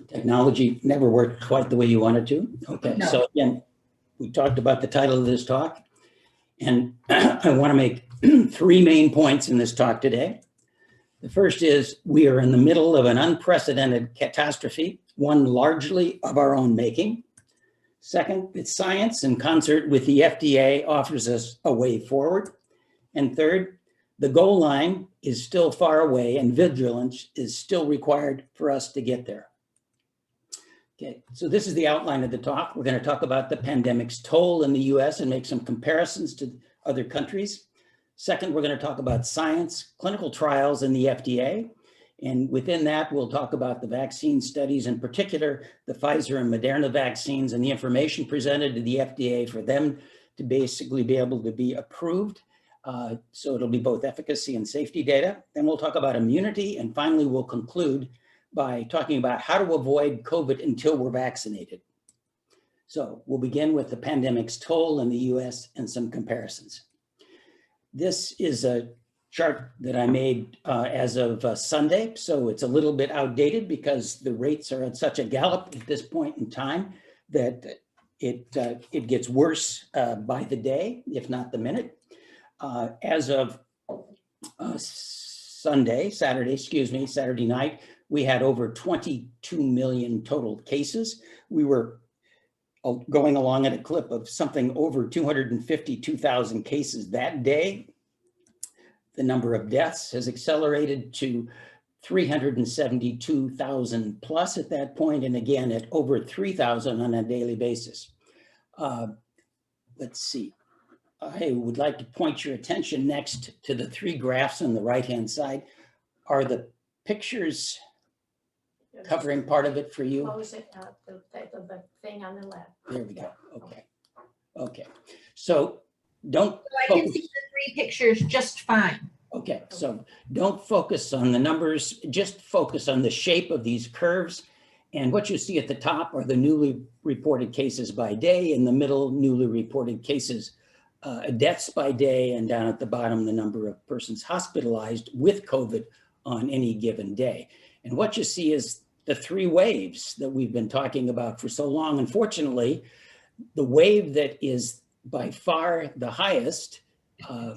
Technology never worked quite the way you wanted to. Okay, No. So again, we talked about the title of this talk, and I want to make three main points in this talk today. The first is we are in the middle of an unprecedented catastrophe, one largely of our own making. Second, that science in concert with the FDA offers us a way forward. And third, the goal line is still far away and vigilance is still required for us to get there. Okay, so this is the outline of the talk. We're going to talk about the pandemic's toll in the US and make some comparisons to other countries. Second, we're going to talk about science, clinical trials, and the FDA. And within that, we'll talk about the vaccine studies, in particular, the Pfizer and Moderna vaccines and the information presented to the FDA for them to basically be able to be approved. So it'll be both efficacy and safety data. Then we'll talk about immunity. And finally, we'll conclude by talking about how to avoid COVID until we're vaccinated. So we'll begin with the pandemic's toll in the US and some comparisons. This is a chart that I made as of Sunday, so it's a little bit outdated because the rates are at such a gallop at this point in time that it gets worse by the day, if not the minute. As of Saturday night, we had over 22 million total cases. We were going along at a clip of something over 252,000 cases that day. The number of deaths has accelerated to 372,000 plus at that point, and again at over 3,000 on a daily basis. Let's see. I would like to point your attention next to the three graphs on the right-hand side. Are the pictures covering part of it for you? Close it up, the thing on the left. There we go. Okay. Okay. So don't. So I can see the three pictures just fine. Okay. So don't focus on the numbers. Just focus on the shape of these curves. And what you see at the top are the newly reported cases by day. In the middle, newly reported cases, deaths by day. And down at the bottom, the number of persons hospitalized with COVID on any given day. And what you see is the three waves that we've been talking about for so long. Unfortunately, the wave that is by far the highest,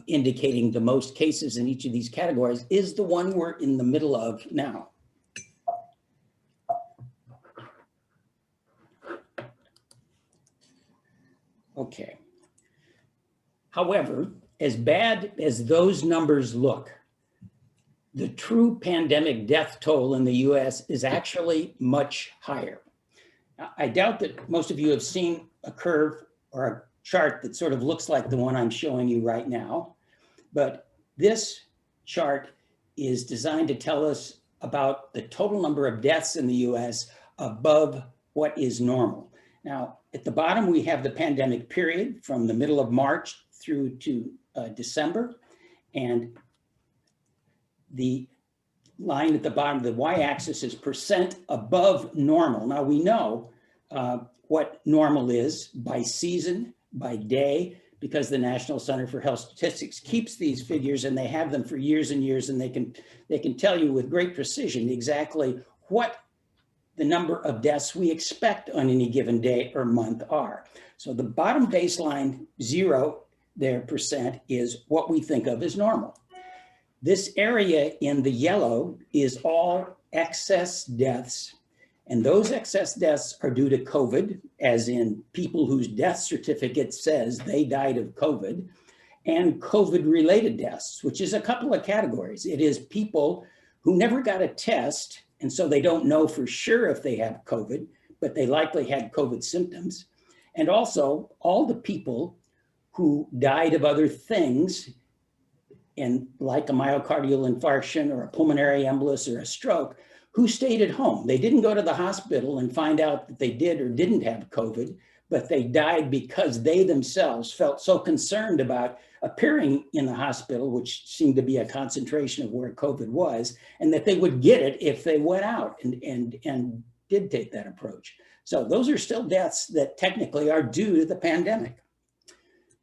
indicating the most cases in each of these categories, is the one we're in the middle of now. Okay. However, as bad as those numbers look, the true pandemic death toll in the US is actually much higher. I doubt that most of you have seen a curve or a chart that sort of looks like the one I'm showing you right now, but this chart is designed to tell us about the total number of deaths in the US above what is normal. Now, at the bottom, we have the pandemic period from the middle of March through to December, and the line at the bottom, the y-axis, is percent above normal. Now we know what normal is by season, by day, because the National Center for Health Statistics keeps these figures, and they have them for years and years, and they can tell you with great precision exactly what the number of deaths we expect on any given day or month are. So the bottom baseline, 0, their percent, is what we think of as normal. This area in the yellow is all excess deaths, and those excess deaths are due to COVID, as in people whose death certificate says they died of COVID, and COVID-related deaths, which is a couple of categories. It is people who never got a test, and so they don't know for sure if they have COVID, but they likely had COVID symptoms, and also all the people who died of other things, and like a myocardial infarction or a pulmonary embolus or a stroke, who stayed at home. They didn't go to the hospital and find out that they did or didn't have COVID, but they died because they themselves felt so concerned about appearing in the hospital, which seemed to be a concentration of where COVID was, and that they would get it if they went out and did take that approach. So those are still deaths that technically are due to the pandemic.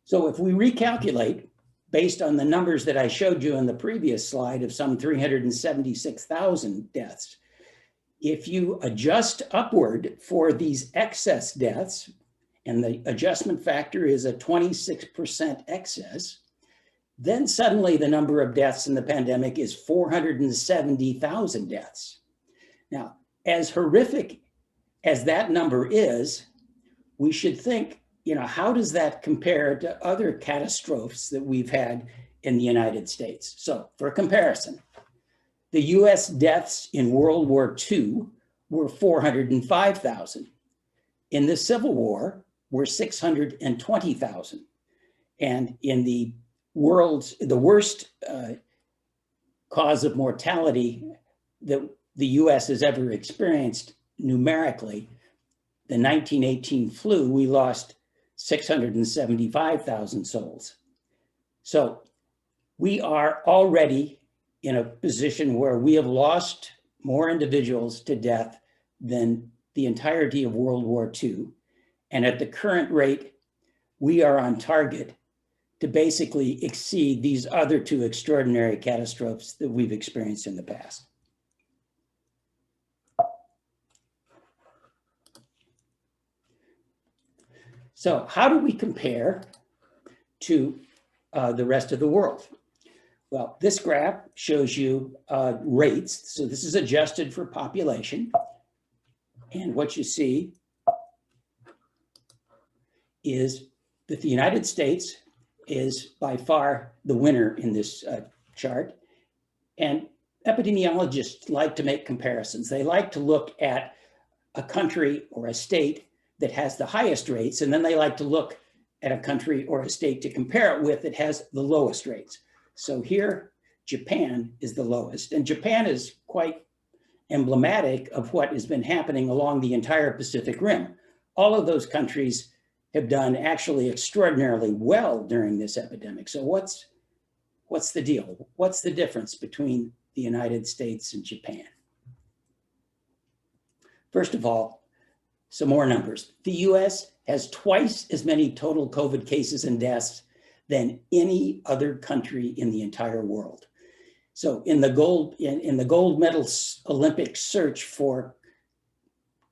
So if we recalculate, based on the numbers that I showed you in the previous slide of some 376,000 deaths, If you adjust upward for these excess deaths, and the adjustment factor is a 26% excess, then suddenly the number of deaths in the pandemic is 470,000 deaths. Now, as horrific as that number is, we should think, how does that compare to other catastrophes that we've had in the United States? So for comparison, the US deaths in World War II were 405,000. In the Civil War were 620,000. And in the worst cause of mortality that the US has ever experienced numerically, the 1918 flu, we lost 675,000 souls. So we are already in a position where we have lost more individuals to death than the entirety of World War II. And at the current rate, we are on target to basically exceed these other two extraordinary catastrophes that we've experienced in the past. So how do we compare to the rest of the world? Well, this graph shows you rates. So this is adjusted for population. And what you see is that the United States is by far the winner in this chart. And epidemiologists like to make comparisons. They like to look at a country or a state that has the highest rates, and then they like to look at a country or a state to compare it with that has the lowest rates. So here, Japan is the lowest, and Japan is quite emblematic of what has been happening along the entire Pacific Rim. All of those countries have done actually extraordinarily well during this epidemic. So what's the deal? What's the difference between the United States and Japan? First of all, some more numbers. The US has twice as many total COVID cases and deaths than any other country in the entire world. So in the gold medal Olympic search for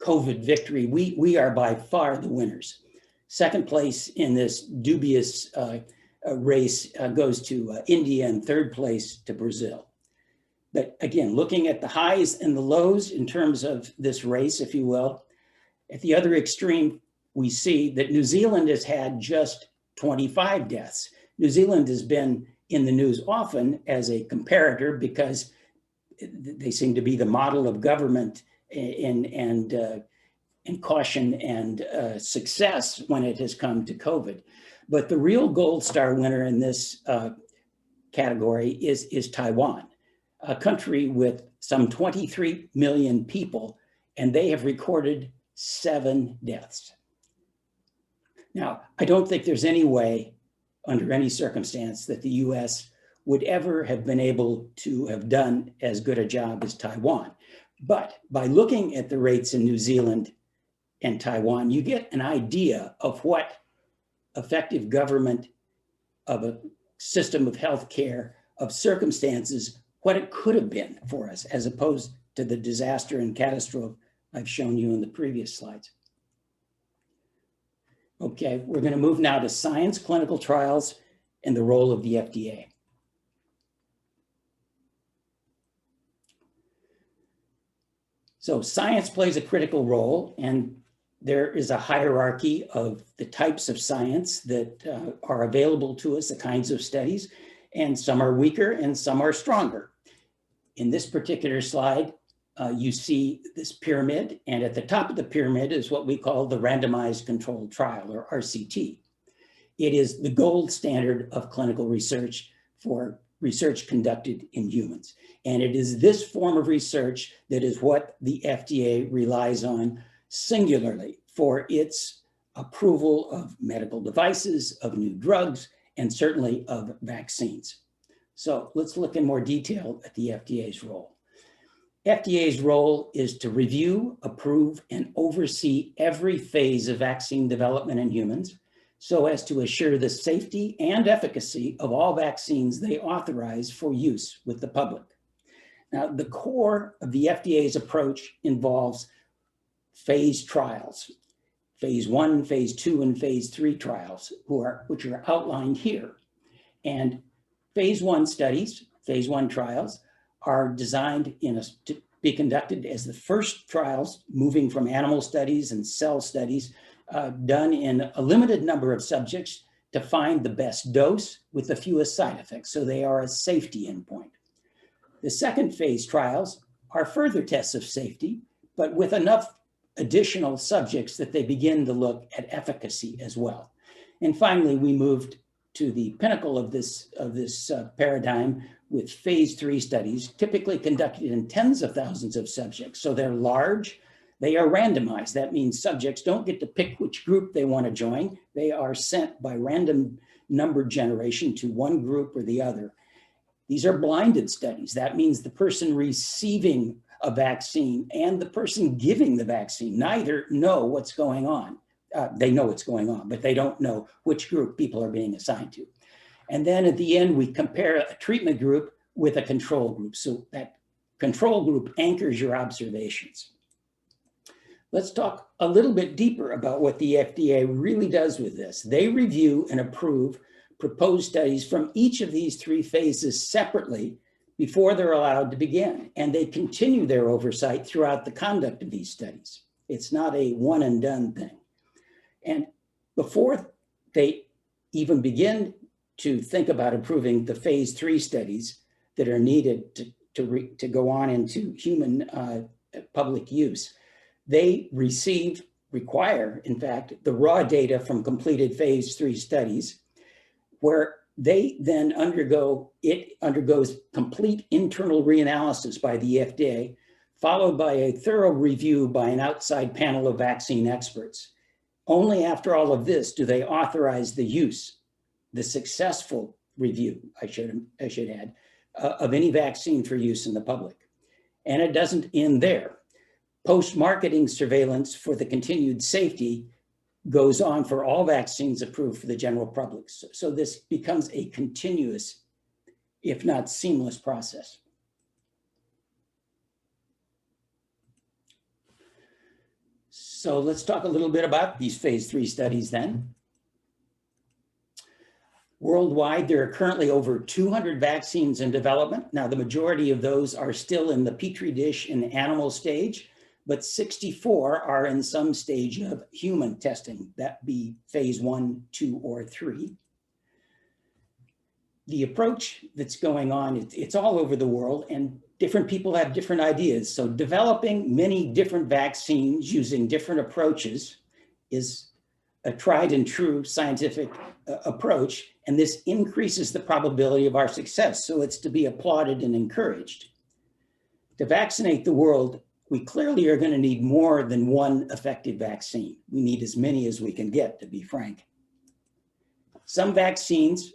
COVID victory, we are by far the winners. Second place in this dubious race goes to India, and third place to Brazil. But again, looking at the highs and the lows in terms of this race, if you will, at the other extreme, we see that New Zealand has had just 25 deaths. New Zealand has been in the news often as a comparator because they seem to be the model of government and caution and success when it has come to COVID. But the real gold star winner in this category is Taiwan, a country with some 23 million people, and they have recorded 7 deaths. Now, I don't think there's any way, under any circumstance, that the US would ever have been able to have done as good a job as Taiwan. But by looking at the rates in New Zealand and Taiwan, you get an idea of what effective government of a system of healthcare, of circumstances, what it could have been for us, as opposed to the disaster and catastrophe I've shown you in the previous slides. Okay, we're going to move now to science, clinical trials, and the role of the FDA. So science plays a critical role, and there is a hierarchy of the types of science that are available to us, the kinds of studies, and some are weaker and some are stronger. In this particular slide, you see this pyramid, and at the top of the pyramid is what we call the randomized controlled trial, or RCT. It is the gold standard of clinical research for research conducted in humans. And it is this form of research that is what the FDA relies on singularly for its approval of medical devices, of new drugs, and certainly of vaccines. So let's look in more detail at the FDA's role. FDA's role is to review, approve, and oversee every phase of vaccine development in humans so as to assure the safety and efficacy of all vaccines they authorize for use with the public. Now, the core of the FDA's approach involves phase trials, phase 1, phase 2, and phase 3 trials, which are outlined here. And phase 1 studies, phase 1 trials, are designed to be conducted as the first trials, moving from animal studies and cell studies, done in a limited number of subjects to find the best dose with the fewest side effects. So they are a safety endpoint. The second phase trials are further tests of safety, but with enough additional subjects that they begin to look at efficacy as well. And finally, we moved to the pinnacle of this paradigm with phase 3 studies, typically conducted in tens of thousands of subjects. So they're large, they are randomized. That means subjects don't get to pick which group they want to join. They are sent by random number generation to one group or the other. These are blinded studies. That means the person receiving a vaccine and the person giving the vaccine neither know what's going on. They know what's going on, but they don't know which group people are being assigned to. And then at the end, we compare a treatment group with a control group. So that control group anchors your observations. Let's talk a little bit deeper about what the FDA really does with this. They review and approve proposed studies from each of these 3 phases separately before they're allowed to begin. And they continue their oversight throughout the conduct of these studies. It's not a one and done thing. And before they even begin to think about approving the phase 3 studies that are needed to go on into human public use, they require, in fact, the raw data from completed phase 3 studies, where they then undergoes complete internal reanalysis by the FDA, followed by a thorough review by an outside panel of vaccine experts. Only after all of this do they authorize the use, the successful review, I should add, of any vaccine for use in the public. And it doesn't end there. Post-marketing surveillance for the continued safety goes on for all vaccines approved for the general public. So this becomes a continuous, if not seamless, process. So let's talk a little bit about these phase 3 studies then. Worldwide, there are currently over 200 vaccines in development. Now, the majority of those are still in the Petri dish and animal stage, but 64 are in some stage of human testing, that be phase 1, 2, or 3. The approach that's going on, it's all over the world, and different people have different ideas. So developing many different vaccines using different approaches is a tried and true scientific approach, and this increases the probability of our success. So it's to be applauded and encouraged. To vaccinate the world, we clearly are going to need more than one effective vaccine. We need as many as we can get, to be frank. Some vaccines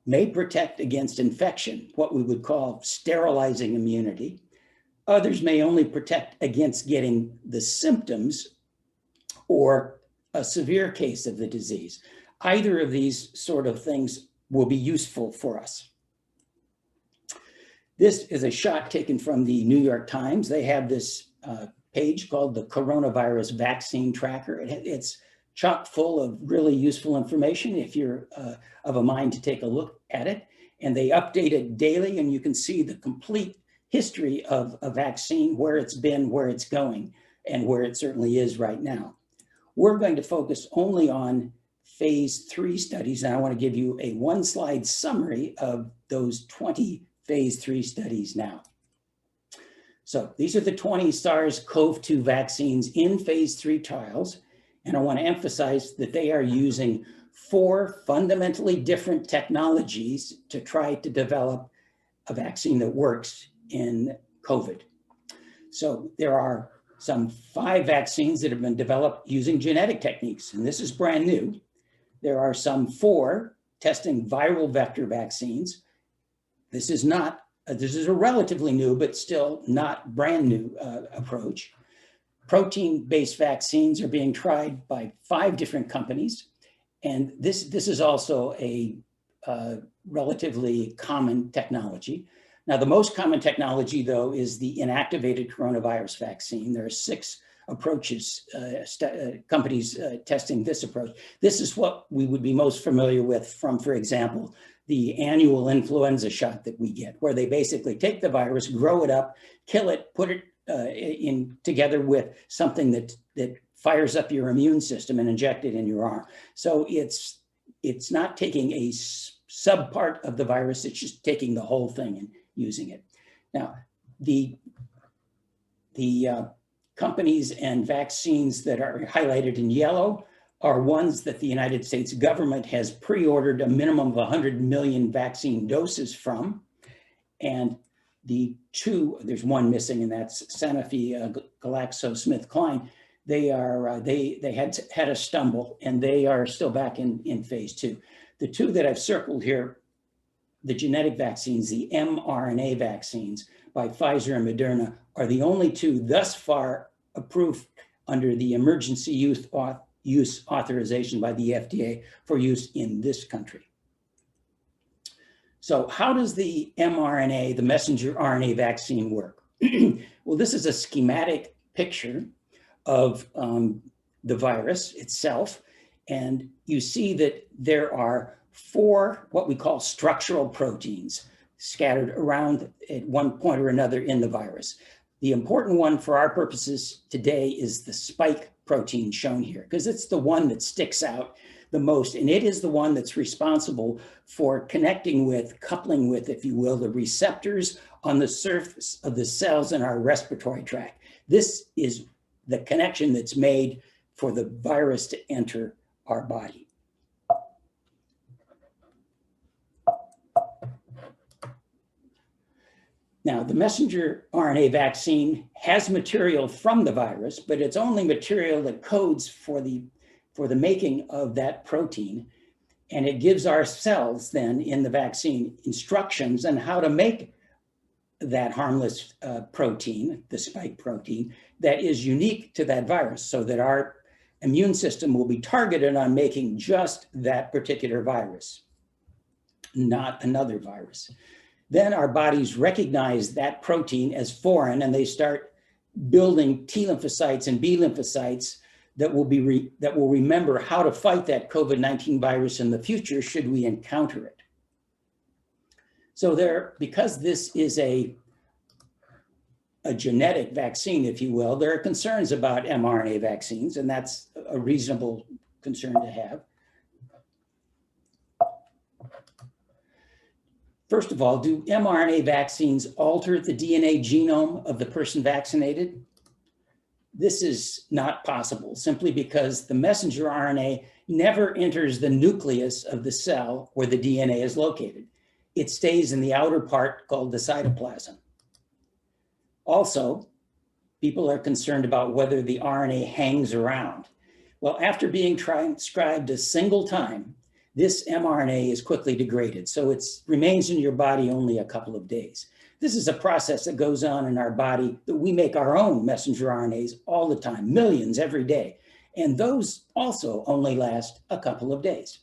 may protect against infection, what we would call sterilizing immunity. Others may only protect against getting the symptoms or a severe case of the disease. Either of these sort of things will be useful for us. This is a shot taken from the New York Times. They have this page called the Coronavirus Vaccine Tracker. It's chock full of really useful information if you're of a mind to take a look at it. And they update it daily, and you can see the complete history of a vaccine, where it's been, where it's going, and where it certainly is right now. We're going to focus only on phase 3 studies, and I want to give you a one-slide summary of those 20 phase 3 studies now. So these are the 20 SARS-CoV-2 vaccines in phase 3 trials, and I want to emphasize that they are using 4 fundamentally different technologies to try to develop a vaccine that works in COVID. So there are some 5 vaccines that have been developed using genetic techniques, and this is brand new. There are some 4 testing viral vector vaccines. This is a relatively new, but still not brand new approach. Protein-based vaccines are being tried by 5 different companies. And this is also a relatively common technology. Now, the most common technology, though, is the inactivated coronavirus vaccine. There are 6 approaches, companies testing this approach. This is what we would be most familiar with from, for example, the annual influenza shot that we get, where they basically take the virus, grow it up, kill it, put it in together with something that fires up your immune system and inject it in your arm. So it's not taking a subpart of the virus, it's just taking the whole thing and using it. Now, the companies and vaccines that are highlighted in yellow are ones that the United States government has pre-ordered a minimum of 100 million vaccine doses from. And the 2, there's one missing, and that's Sanofi, GlaxoSmithKline. They had a stumble, and they are still back in phase 2. The 2 that I've circled here, the genetic vaccines, the mRNA vaccines by Pfizer and Moderna, are the only 2 thus far approved under the emergency use authorization by the FDA for use in this country. So how does the mRNA, the messenger RNA vaccine work? Well, this is a schematic picture of the virus itself. And you see that there are 4 what we call structural proteins scattered around at one point or another in the virus. The important one for our purposes today is the spike protein shown here, because it's the one that sticks out the most. And it is the one that's responsible for connecting with, coupling with, if you will, the receptors on the surface of the cells in our respiratory tract. This is the connection that's made for the virus to enter our body. Now, the messenger RNA vaccine has material from the virus, but it's only material that codes for the making of that protein. And it gives our cells then in the vaccine instructions on how to make that harmless protein, the spike protein, that is unique to that virus, so that our immune system will be targeted on making just that particular virus, not another virus. Then our bodies recognize that protein as foreign, and they start building T lymphocytes and B lymphocytes that will remember how to fight that COVID-19 virus in the future should we encounter it. So because this is a genetic vaccine, if you will, there are concerns about mRNA vaccines, and that's a reasonable concern to have. First of all, do mRNA vaccines alter the DNA genome of the person vaccinated? This is not possible, simply because the messenger RNA never enters the nucleus of the cell where the DNA is located. It stays in the outer part called the cytoplasm. Also, people are concerned about whether the RNA hangs around. Well, after being transcribed a single time, this mRNA is quickly degraded, so it remains in your body only a couple of days. This is a process that goes on in our body, that we make our own messenger RNAs all the time, millions every day. And those also only last a couple of days.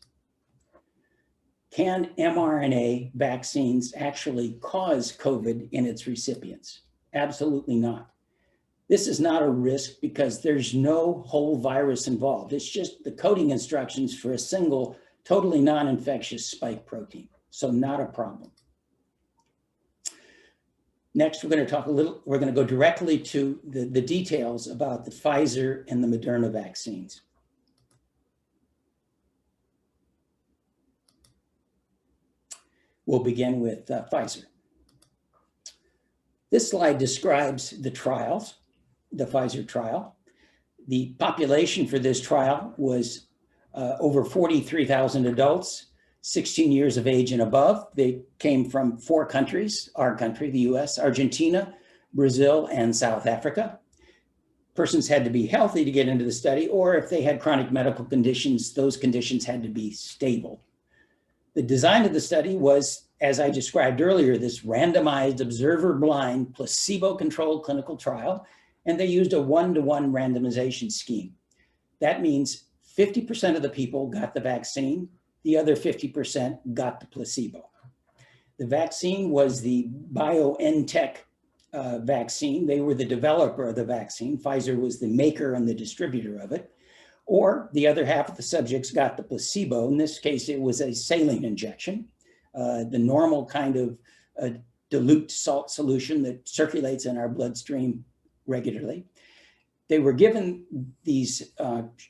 Can mRNA vaccines actually cause COVID in its recipients? Absolutely not. This is not a risk because there's no whole virus involved. It's just the coding instructions for a single, totally non-infectious spike protein. So not a problem. Next, we're going to go directly to the details about the Pfizer and the Moderna vaccines. We'll begin with Pfizer. This slide describes the trials, the Pfizer trial. The population for this trial was over 43,000 adults, 16 years of age and above. They came from 4 countries, our country, the US, Argentina, Brazil, and South Africa. Persons had to be healthy to get into the study, or if they had chronic medical conditions, those conditions had to be stable. The design of the study was, as I described earlier, this randomized, observer-blind, placebo-controlled clinical trial, and they used a 1-to-1 randomization scheme. That means 50% of the people got the vaccine, the other 50% got the placebo. The vaccine was the BioNTech vaccine. They were the developer of the vaccine. Pfizer was the maker and the distributor of it. Or the other half of the subjects got the placebo. In this case, it was a saline injection, the normal kind of dilute salt solution that circulates in our bloodstream regularly. They were given these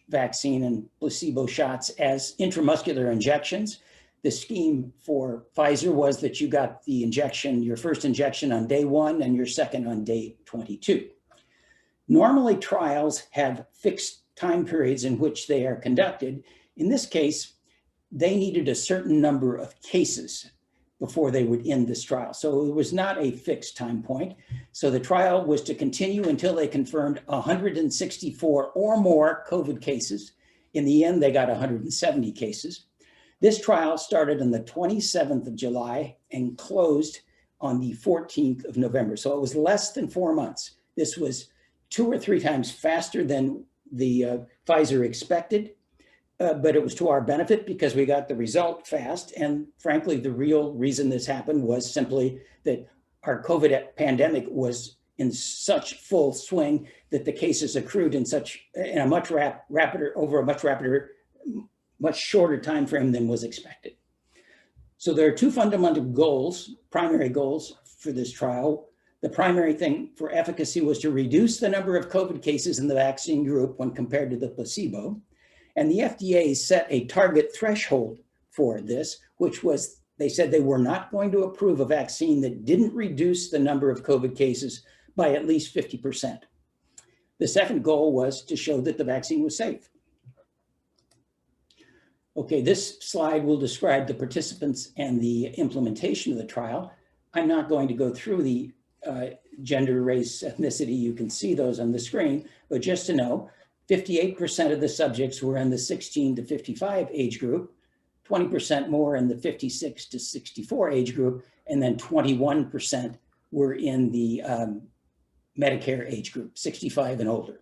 vaccine and placebo shots as intramuscular injections. The scheme for Pfizer was that you got the injection, your first injection on day 1 and your second on day 22. Normally, trials have fixed time periods in which they are conducted. In this case, they needed a certain number of cases before they would end this trial. So it was not a fixed time point. So the trial was to continue until they confirmed 164 or more COVID cases. In the end, they got 170 cases. This trial started on the 27th of July and closed on the 14th of November. So it was less than 4 months. This was 2 or 3 times faster than the Pfizer expected, but it was to our benefit because we got the result fast. And frankly, the real reason this happened was simply that our COVID pandemic was in such full swing that the cases accrued in a much shorter time frame than was expected. So there are 2 fundamental goals, primary goals for this trial. The primary thing for efficacy was to reduce the number of COVID cases in the vaccine group when compared to the placebo. And the FDA set a target threshold for this, which was, they said they were not going to approve a vaccine that didn't reduce the number of COVID cases by at least 50%. The second goal was to show that the vaccine was safe. Okay, this slide will describe the participants and the implementation of the trial. I'm not going to go through the gender, race, ethnicity. You can see those on the screen, but just to know, 58% of the subjects were in the 16 to 55 age group, 20% more in the 56 to 64 age group, and then 21% were in the Medicare age group, 65 and older.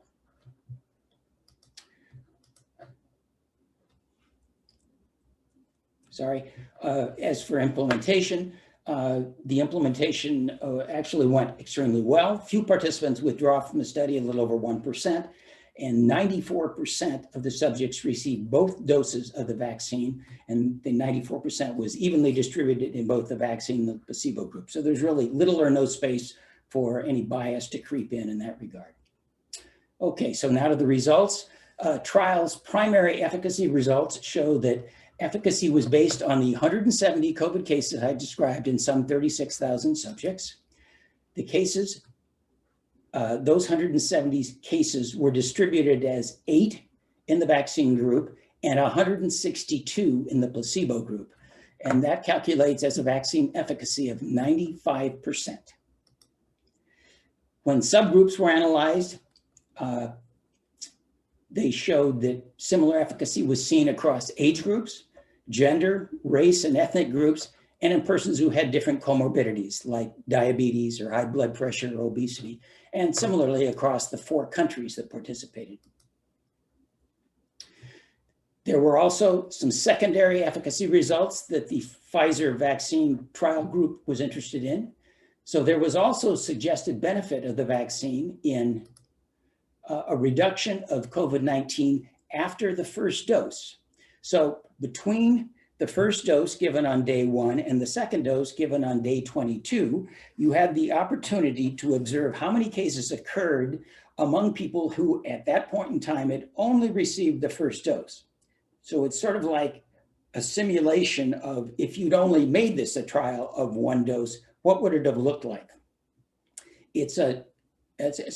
Sorry. As for implementation, the implementation actually went extremely well. Few participants withdraw from the study, a little over 1%, and 94% of the subjects received both doses of the vaccine, and the 94% was evenly distributed in both the vaccine and the placebo group. So there's really little or no space for any bias to creep in that regard. Okay, so now to the results. Trial's primary efficacy results show that efficacy was based on the 170 COVID cases I described in some 36,000 subjects. The cases, those 170 cases were distributed as 8 in the vaccine group and 162 in the placebo group. And that calculates as a vaccine efficacy of 95%. When subgroups were analyzed, they showed that similar efficacy was seen across age groups, gender, race, and ethnic groups, and in persons who had different comorbidities like diabetes or high blood pressure or obesity, and similarly across the 4 countries that participated. There were also some secondary efficacy results that the Pfizer vaccine trial group was interested in. So there was also suggested benefit of the vaccine in a reduction of COVID-19 after the first dose. So between the first dose given on day 1 and the second dose given on day 22, you had the opportunity to observe how many cases occurred among people who at that point in time had only received the first dose. So it's sort of like a simulation of if you'd only made this a trial of 1 dose, what would it have looked like? It's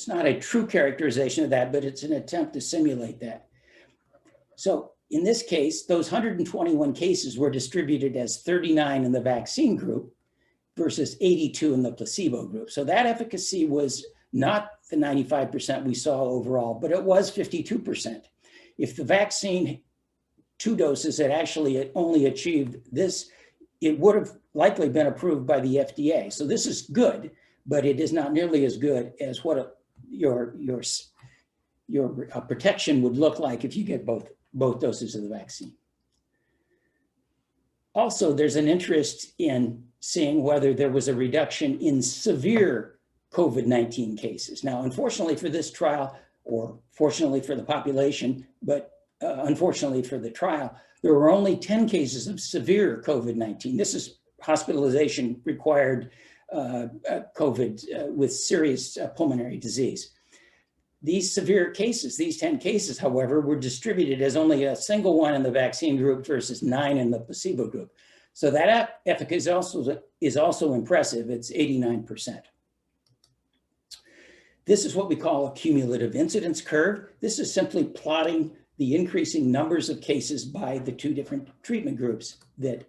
not a true characterization of that, but it's an attempt to simulate that. So in this case, those 121 cases were distributed as 39 in the vaccine group versus 82 in the placebo group. So that efficacy was not the 95% we saw overall, but it was 52%. If the vaccine 2 doses had actually only achieved this, it would have likely been approved by the FDA. So this is good, but it is not nearly as good as what your protection would look like if you get both doses of the vaccine. Also, there's an interest in seeing whether there was a reduction in severe COVID-19 cases. Now, unfortunately for this trial, or fortunately for the population, but unfortunately for the trial, there were only 10 cases of severe COVID-19. This is hospitalization required COVID with serious pulmonary disease. These severe cases, these 10 cases, however, were distributed as only a single one in the vaccine group versus 9 in the placebo group. So that efficacy is also impressive. It's 89%. This is what we call a cumulative incidence curve. This is simply plotting the increasing numbers of cases by the two different treatment groups that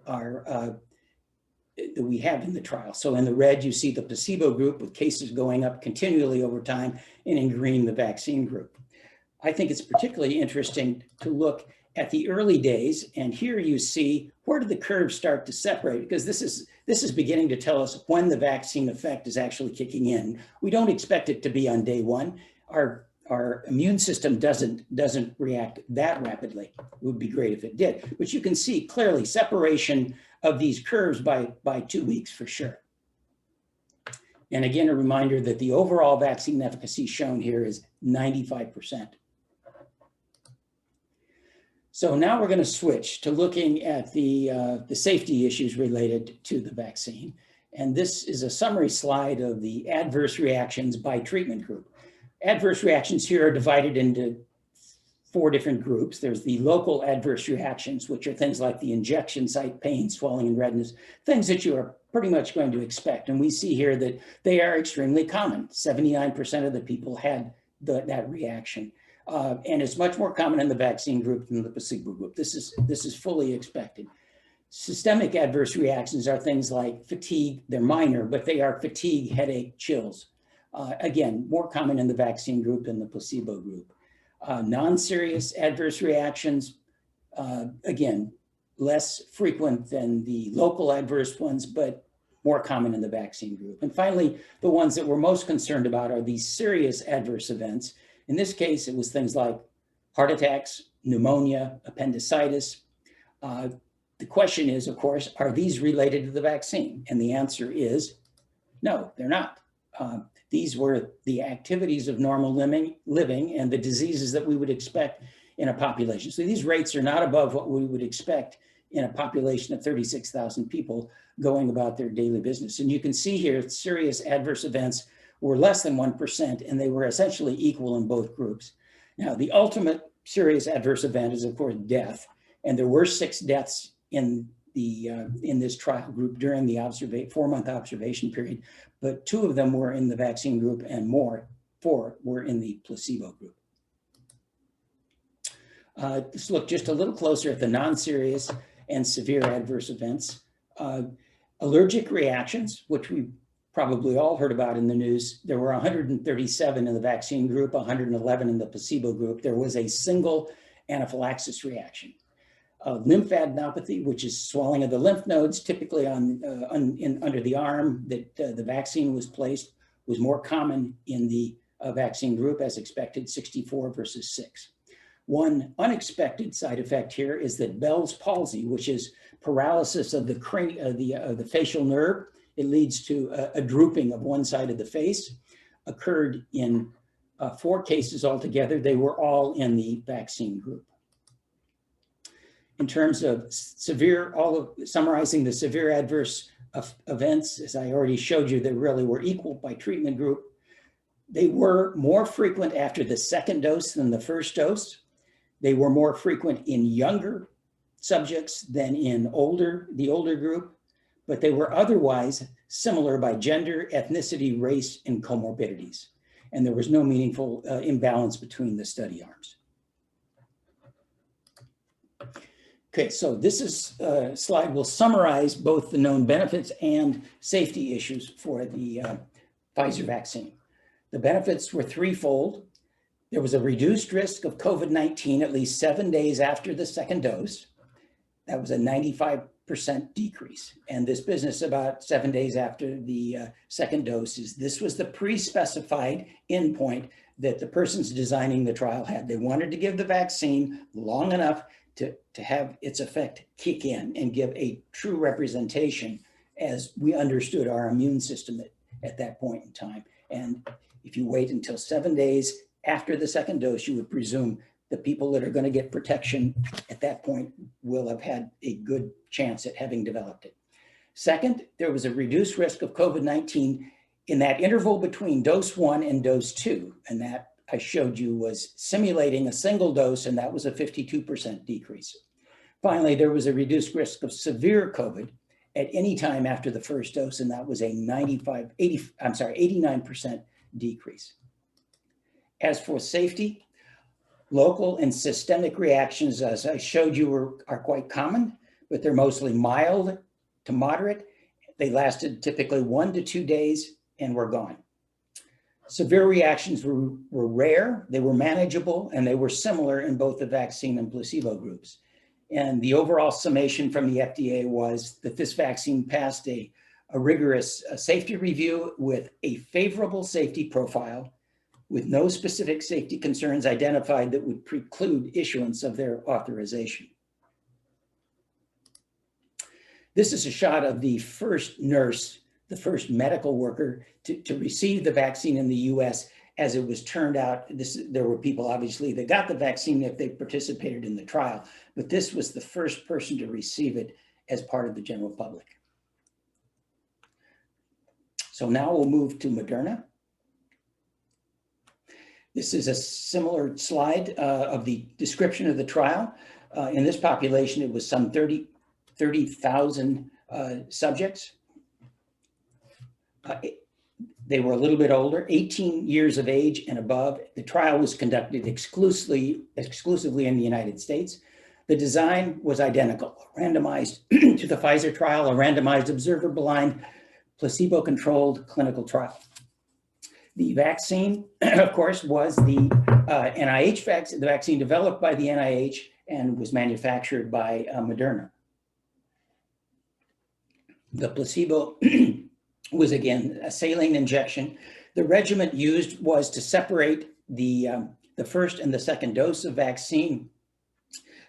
we have in the trial. So in the red, you see the placebo group with cases going up continually over time, and in green, the vaccine group. I think it's particularly interesting to look at the early days, and here you see where did the curves start to separate, because this is beginning to tell us when the vaccine effect is actually kicking in. We don't expect it to be on day one. Our immune system doesn't react that rapidly. It would be great if it did, but you can see clearly separation of these curves by 2 weeks for sure. And again, a reminder that the overall vaccine efficacy shown here is 95%. So now we're going to switch to looking at the safety issues related to the vaccine. And this is a summary slide of the adverse reactions by treatment group. Adverse reactions here are divided into 4 different groups. There's the local adverse reactions, which are things like the injection site pain, swelling, and redness, things that you are pretty much going to expect. And we see here that they are extremely common. 79% of the people had that reaction. And it's much more common in the vaccine group than the placebo group. This is fully expected. Systemic adverse reactions are things like fatigue. They're minor, but they are fatigue, headache, chills. Again, more common in the vaccine group than the placebo group. Non-serious adverse reactions, again, less frequent than the local adverse ones, but more common in the vaccine group. And finally, the ones that we're most concerned about are these serious adverse events. In this case, it was things like heart attacks, pneumonia, appendicitis. The question is, of course, are these related to the vaccine? And the answer is no, they're not. These were the activities of normal living and the diseases that we would expect in a population. So these rates are not above what we would expect in a population of 36,000 people going about their daily business. And you can see here, serious adverse events were less than 1%, and they were essentially equal in both groups. Now, the ultimate serious adverse event is, of course, death. And there were 6 deaths in this trial group during the 4-month observation period, but 2 of them were in the vaccine group and 4 were in the placebo group. Let's look just a little closer at the non-serious and severe adverse events. Allergic reactions, which we probably all heard about in the news. There were 137 in the vaccine group, 111 in the placebo group. There was a single anaphylaxis reaction. Lymphadenopathy, which is swelling of the lymph nodes, typically under the arm that the vaccine was placed, was more common in the vaccine group as expected, 64 versus 6. One unexpected side effect here is that Bell's palsy, which is paralysis of the facial nerve, it leads to a drooping of one side of the face, occurred in 4 cases altogether. They were all in the vaccine group. In terms of summarizing the severe adverse events, as I already showed you, they really were equal by treatment group. They were more frequent after the second dose than the first dose. They were more frequent in younger subjects than in the older group, but they were otherwise similar by gender, ethnicity, race, and comorbidities. And there was no meaningful imbalance between the study arms. Okay, so this slide will summarize both the known benefits and safety issues for the Pfizer vaccine. The benefits were threefold. There was a reduced risk of COVID-19 at least 7 days after the second dose. That was a 95% decrease. And this business about 7 days after the second dose this was the pre-specified endpoint that the persons designing the trial had. They wanted to give the vaccine long enough to have its effect kick in and give a true representation as we understood our immune system at that point in time. And if you wait until 7 days after the second dose, you would presume the people that are going to get protection at that point will have had a good chance at having developed it. Second, there was a reduced risk of COVID-19 in that interval between dose 1 and dose 2. And that I showed you was simulating a single dose, and that was a 52% decrease. Finally, there was a reduced risk of severe COVID at any time after the first dose, and that was a 89% decrease. As for safety, local and systemic reactions, as I showed you, are quite common, but they're mostly mild to moderate. They lasted typically 1 to 2 days and were gone. Severe reactions were rare, they were manageable, and they were similar in both the vaccine and placebo groups. And the overall summation from the FDA was that this vaccine passed a rigorous safety review with a favorable safety profile, with no specific safety concerns identified that would preclude issuance of their authorization. This is a shot of the first nurse, the first medical worker to receive the vaccine in the US. As it was turned out, there were people obviously that got the vaccine if they participated in the trial, but this was the first person to receive it as part of the general public. So now we'll move to Moderna. This is a similar slide of the description of the trial. In this population, it was some 30,000 subjects. They were a little bit older, 18 years of age and above. The trial was conducted exclusively in the United States. The design was identical, randomized to the Pfizer trial, a randomized observer-blind, placebo-controlled clinical trial. The vaccine, of course, was the NIH vaccine, the vaccine developed by the NIH and was manufactured by Moderna. The placebo was, again, a saline injection. The regimen used was to separate the first and the second dose of vaccine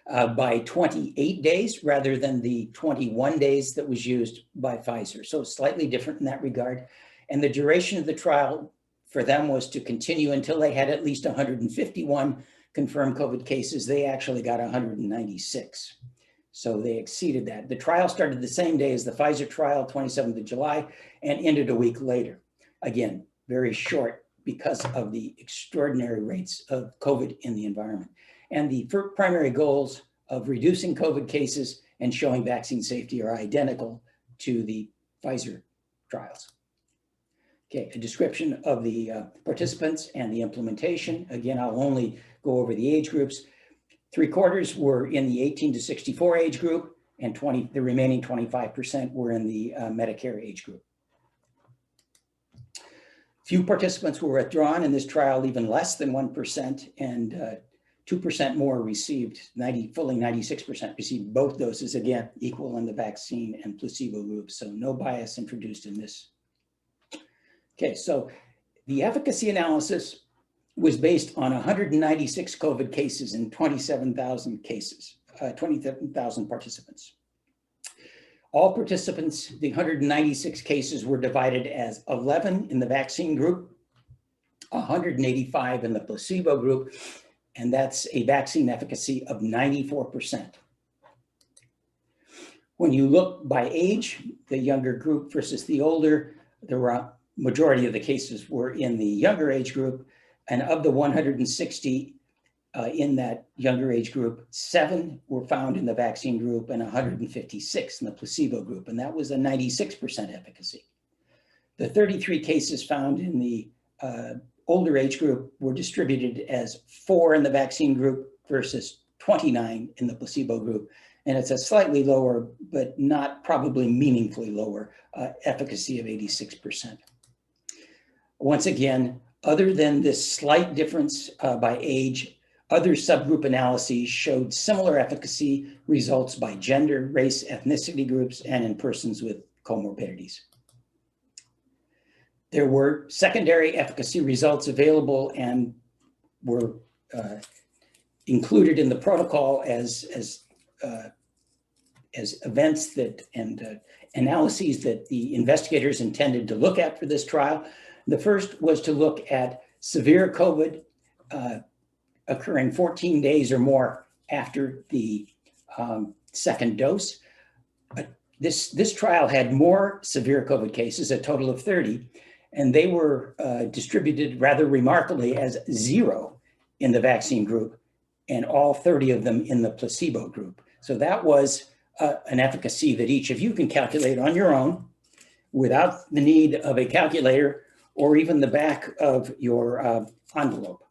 by 28 days rather than the 21 days that was used by Pfizer. So slightly different in that regard. And the duration of the trial for them was to continue until they had at least 151 confirmed COVID cases. They actually got 196. So they exceeded that. The trial started the same day as the Pfizer trial, 27th of July, and ended a week later. Again, very short because of the extraordinary rates of COVID in the environment. And the primary goals of reducing COVID cases and showing vaccine safety are identical to the Pfizer trials. Okay, a description of the participants and the implementation. Again, I'll only go over the age groups. 3/4 were in the 18 to 64 age group, and the remaining 25% were in the Medicare age group. Few participants were withdrawn in this trial, even less than 1%, and 2% more received, fully 96% received both doses, again, equal in the vaccine and placebo groups, so no bias introduced in this. Okay, so the efficacy analysis was based on 196 COVID cases in 27,000 cases, 27,000 participants. All participants, the 196 cases were divided as 11 in the vaccine group, 185 in the placebo group, and that's a vaccine efficacy of 94%. When you look by age, the younger group versus the older, the majority of the cases were in the younger age group. And of the 160 in that younger age group, 7 were found in the vaccine group and 156 in the placebo group. And that was a 96% efficacy. The 33 cases found in the older age group were distributed as 4 in the vaccine group versus 29 in the placebo group. And it's a slightly lower, but not probably meaningfully lower, efficacy of 86%. Once again, other than this slight difference by age, other subgroup analyses showed similar efficacy results by gender, race, ethnicity groups, and in persons with comorbidities. There were secondary efficacy results available and were included in the protocol as events that and analyses that the investigators intended to look at for this trial. The first was to look at severe COVID occurring 14 days or more after the second dose. This trial had more severe COVID cases, a total of 30, and they were distributed rather remarkably as 0 in the vaccine group and all 30 of them in the placebo group. So that was an efficacy that each of you can calculate on your own without the need of a calculator or even the back of your envelope.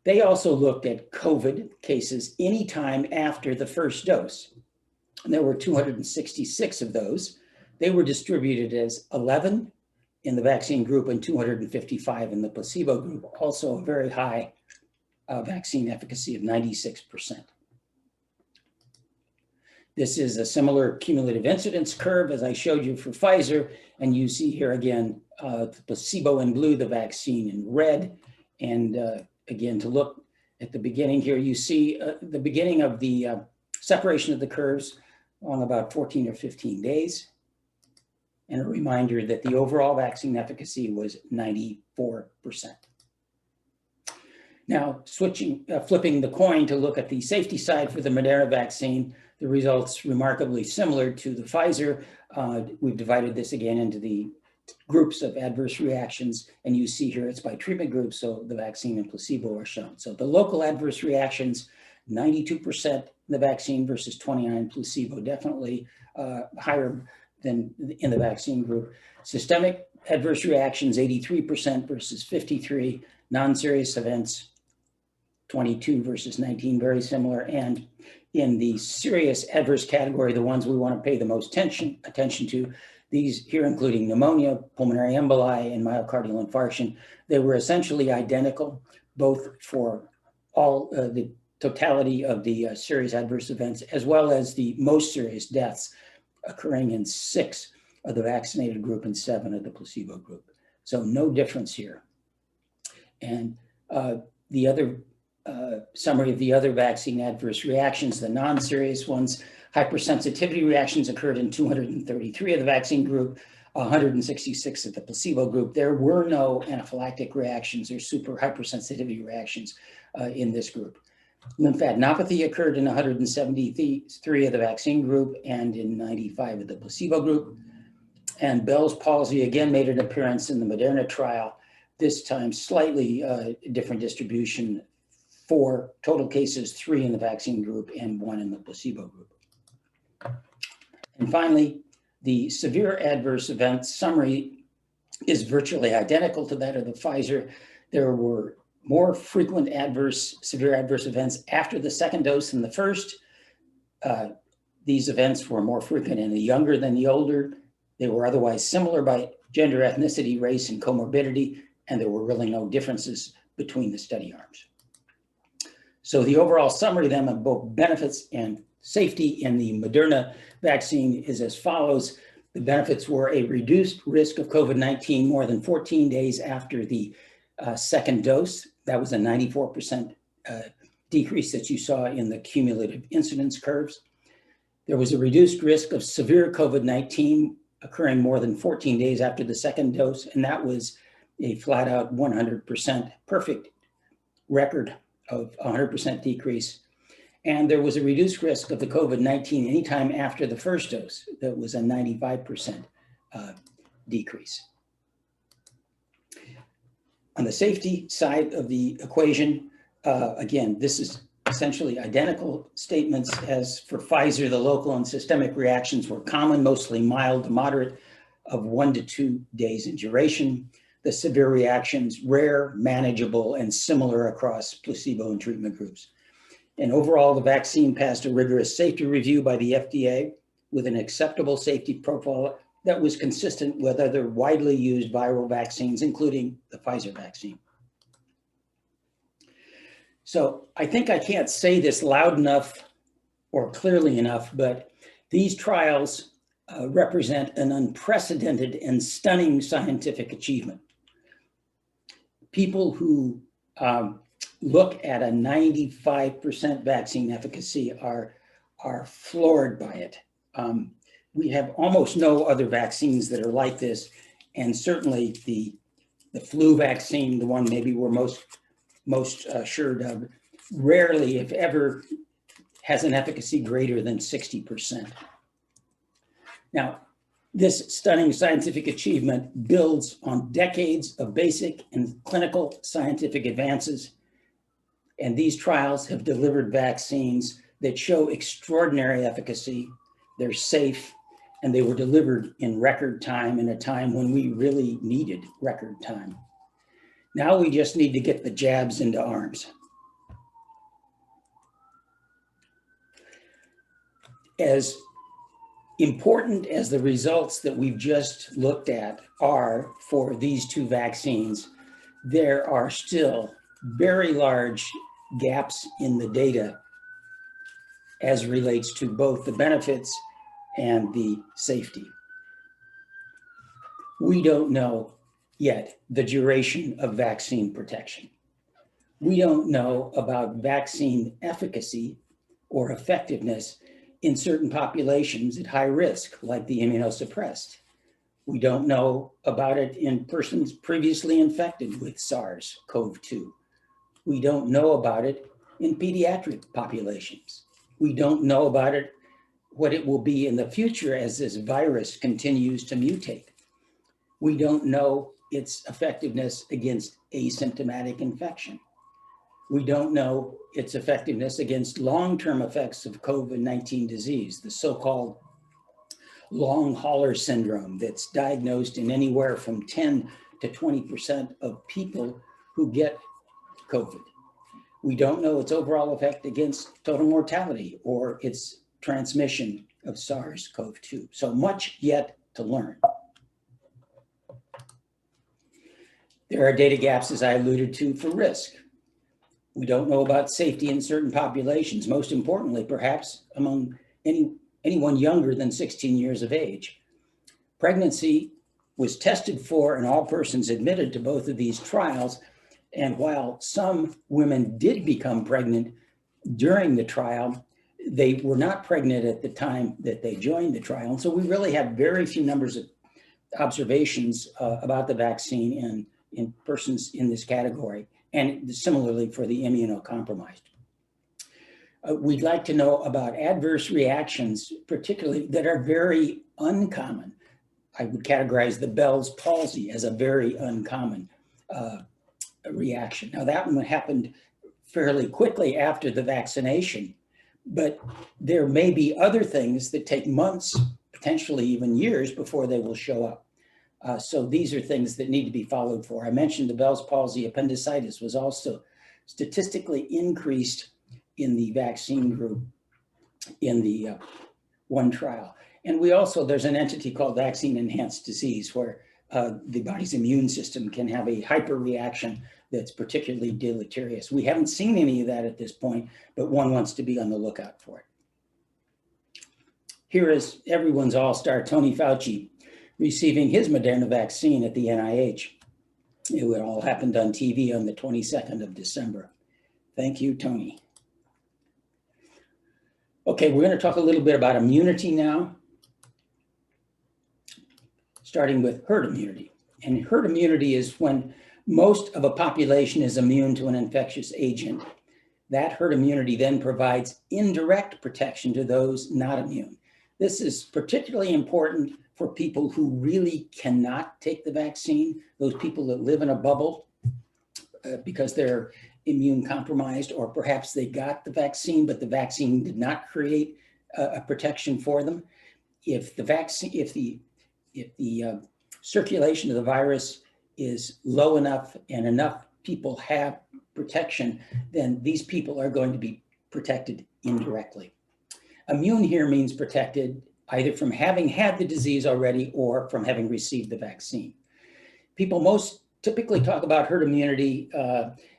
They also looked at COVID cases anytime after the first dose. And there were 266 of those. They were distributed as 11 in the vaccine group and 255 in the placebo group, also a very high vaccine efficacy of 96%. This is a similar cumulative incidence curve as I showed you for Pfizer, and you see here again, the placebo in blue, the vaccine in red. And again, to look at the beginning here, you see the beginning of the separation of the curves on about 14 or 15 days. And a reminder that the overall vaccine efficacy was 94%. Now, flipping the coin to look at the safety side for the Moderna vaccine, the results remarkably similar to the Pfizer. We've divided this again into the groups of adverse reactions, and you see here it's by treatment group, so the vaccine and placebo are shown. So the local adverse reactions, 92% in the vaccine versus 29% placebo, definitely higher than in the vaccine group. Systemic adverse reactions, 83% versus 53%. Non-serious events, 22 versus 19, very similar. And in the serious adverse category, the ones we want to pay the most attention to, these here including pneumonia, pulmonary emboli, and myocardial infarction, they were essentially identical, both for all the totality of the serious adverse events, as well as the most serious deaths occurring in 6 of the vaccinated group and 7 of the placebo group. So no difference here. And the other summary of the other vaccine adverse reactions, the non-serious ones, hypersensitivity reactions occurred in 233 of the vaccine group, 166 of the placebo group. There were no anaphylactic reactions or super hypersensitivity reactions in this group. Lymphadenopathy occurred in 173 of the vaccine group and in 95 of the placebo group. And Bell's palsy again made an appearance in the Moderna trial, this time slightly different distribution, 4 total cases, 3 in the vaccine group and 1 in the placebo group. And finally, the severe adverse events summary is virtually identical to that of the Pfizer. There were more frequent severe adverse events after the second dose than the first. These events were more frequent in the younger than the older. They were otherwise similar by gender, ethnicity, race, and comorbidity, and there were really no differences between the study arms. So the overall summary then of both benefits and safety in the Moderna vaccine is as follows. The benefits were a reduced risk of COVID-19 more than 14 days after the second dose. That was a 94% decrease that you saw in the cumulative incidence curves. There was a reduced risk of severe COVID-19 occurring more than 14 days after the second dose, and that was a flat out 100% perfect record of 100% decrease. And there was a reduced risk of the COVID-19 anytime after the first dose. That was a 95% decrease. On the safety side of the equation, again, this is essentially identical statements as for Pfizer. The local and systemic reactions were common, mostly mild to moderate, of 1 to 2 days in duration. The severe reactions, rare, manageable, and similar across placebo and treatment groups. And overall, the vaccine passed a rigorous safety review by the FDA with an acceptable safety profile that was consistent with other widely used viral vaccines, including the Pfizer vaccine. So I think I can't say this loud enough or clearly enough, but these trials represent an unprecedented and stunning scientific achievement. People who look at a 95% vaccine efficacy are floored by it. We have almost no other vaccines that are like this, and certainly the flu vaccine, the one maybe we're most assured of, rarely, if ever, has an efficacy greater than 60%. Now, this stunning scientific achievement builds on decades of basic and clinical scientific advances, and these trials have delivered vaccines that show extraordinary efficacy. They're safe, and they were delivered in record time, in a time when we really needed record time. Now we just need to get the jabs into arms. As important as the results that we've just looked at are for these two vaccines, there are still very large gaps in the data as relates to both the benefits and the safety. We don't know yet the duration of vaccine protection. We don't know about vaccine efficacy or effectiveness in certain populations at high risk, like the immunosuppressed. We don't know about it in persons previously infected with SARS-CoV-2. We don't know about it in pediatric populations. We don't know about it, what it will be in the future as this virus continues to mutate. We don't know its effectiveness against asymptomatic infection. We don't know its effectiveness against long-term effects of COVID-19 disease, the so-called long hauler syndrome that's diagnosed in anywhere from 10 to 20% of people who get COVID. We don't know its overall effect against total mortality or its transmission of SARS-CoV-2. So much yet to learn. There are data gaps, as I alluded to, for risk. We don't know about safety in certain populations, most importantly, perhaps among anyone younger than 16 years of age. Pregnancy was tested for in all persons admitted to both of these trials. And while some women did become pregnant during the trial, they were not pregnant at the time that they joined the trial. And so we really have very few numbers of observations about the vaccine in persons in this category, and similarly for the immunocompromised. We'd like to know about adverse reactions, particularly that are very uncommon. I would categorize the Bell's palsy as a very uncommon reaction. Now that one happened fairly quickly after the vaccination, but there may be other things that take months, potentially even years, before they will show up. So these are things that need to be followed for. I mentioned the Bell's palsy. Appendicitis was also statistically increased in the vaccine group in the one trial. And we also, there's an entity called vaccine enhanced disease where the body's immune system can have a hyperreaction that's particularly deleterious. We haven't seen any of that at this point, but one wants to be on the lookout for it. Here is everyone's all-star Tony Fauci receiving his Moderna vaccine at the NIH. It all happened on TV on the 22nd of December. Thank you, Tony. Okay, we're going to talk a little bit about immunity now, starting with herd immunity. And herd immunity is when most of a population is immune to an infectious agent. That herd immunity then provides indirect protection to those not immune. This is particularly important for people who really cannot take the vaccine, those people that live in a bubble because they're immune compromised, or perhaps they got the vaccine, but the vaccine did not create a protection for them. If the circulation of the virus is low enough and enough people have protection, then these people are going to be protected indirectly. Immune here means protected either from having had the disease already or from having received the vaccine. People most typically talk about herd immunity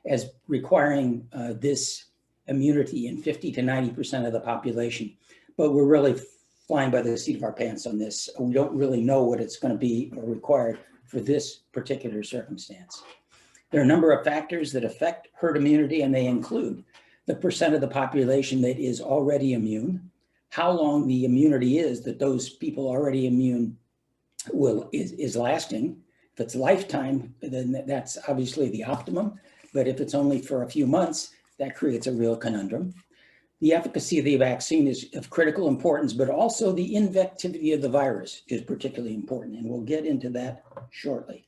as requiring this immunity in 50 to 90% of the population, but we're really flying by the seat of our pants on this. We don't really know what it's going to be or required for this particular circumstance. There are a number of factors that affect herd immunity, and they include the percent of the population that is already immune, how long the immunity is that those people already immune is lasting. If it's lifetime, then that's obviously the optimum. But if it's only for a few months, that creates a real conundrum. The efficacy of the vaccine is of critical importance, but also the infectivity of the virus is particularly important. And we'll get into that shortly.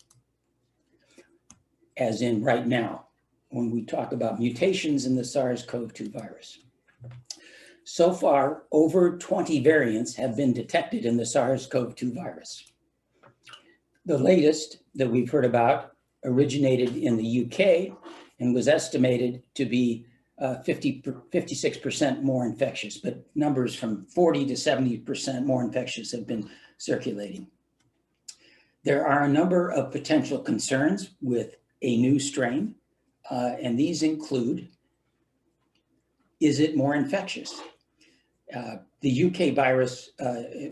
As in right now, when we talk about mutations in the SARS-CoV-2 virus. So far, over 20 variants have been detected in the SARS-CoV-2 virus. The latest that we've heard about originated in the UK and was estimated to be 56% more infectious, but numbers from 40 to 70% more infectious have been circulating. There are a number of potential concerns with a new strain, and these include, is it more infectious? The UK virus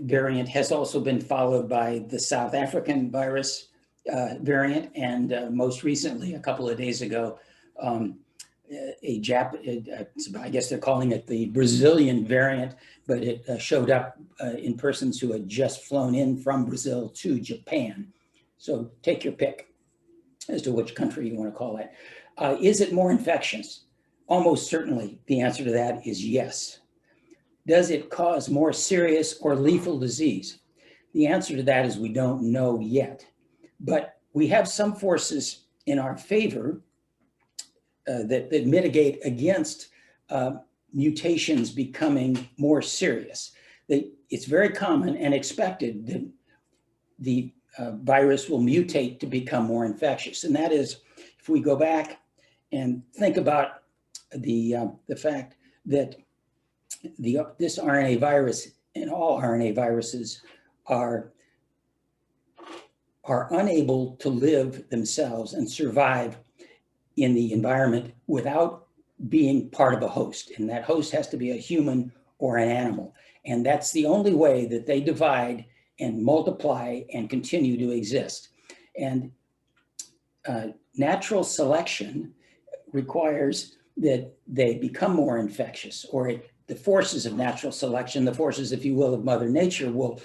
variant has also been followed by the South African virus variant, and most recently, a couple of days ago, I guess they're calling it the Brazilian variant, but it showed up in persons who had just flown in from Brazil to Japan. So take your pick as to which country you want to call it. Is it more infectious? Almost certainly the answer to that is yes. Does it cause more serious or lethal disease? The answer to that is we don't know yet, but we have some forces in our favor that mitigate against mutations becoming more serious. It's very common and expected that the virus will mutate to become more infectious. And that is, if we go back and think about the fact that this RNA virus and all RNA viruses are unable to live themselves and survive in the environment without being part of a host. And that host has to be a human or an animal. And that's the only way that they divide and multiply and continue to exist. And natural selection requires that they become more infectious, or the forces of natural selection, the forces, if you will, of Mother Nature will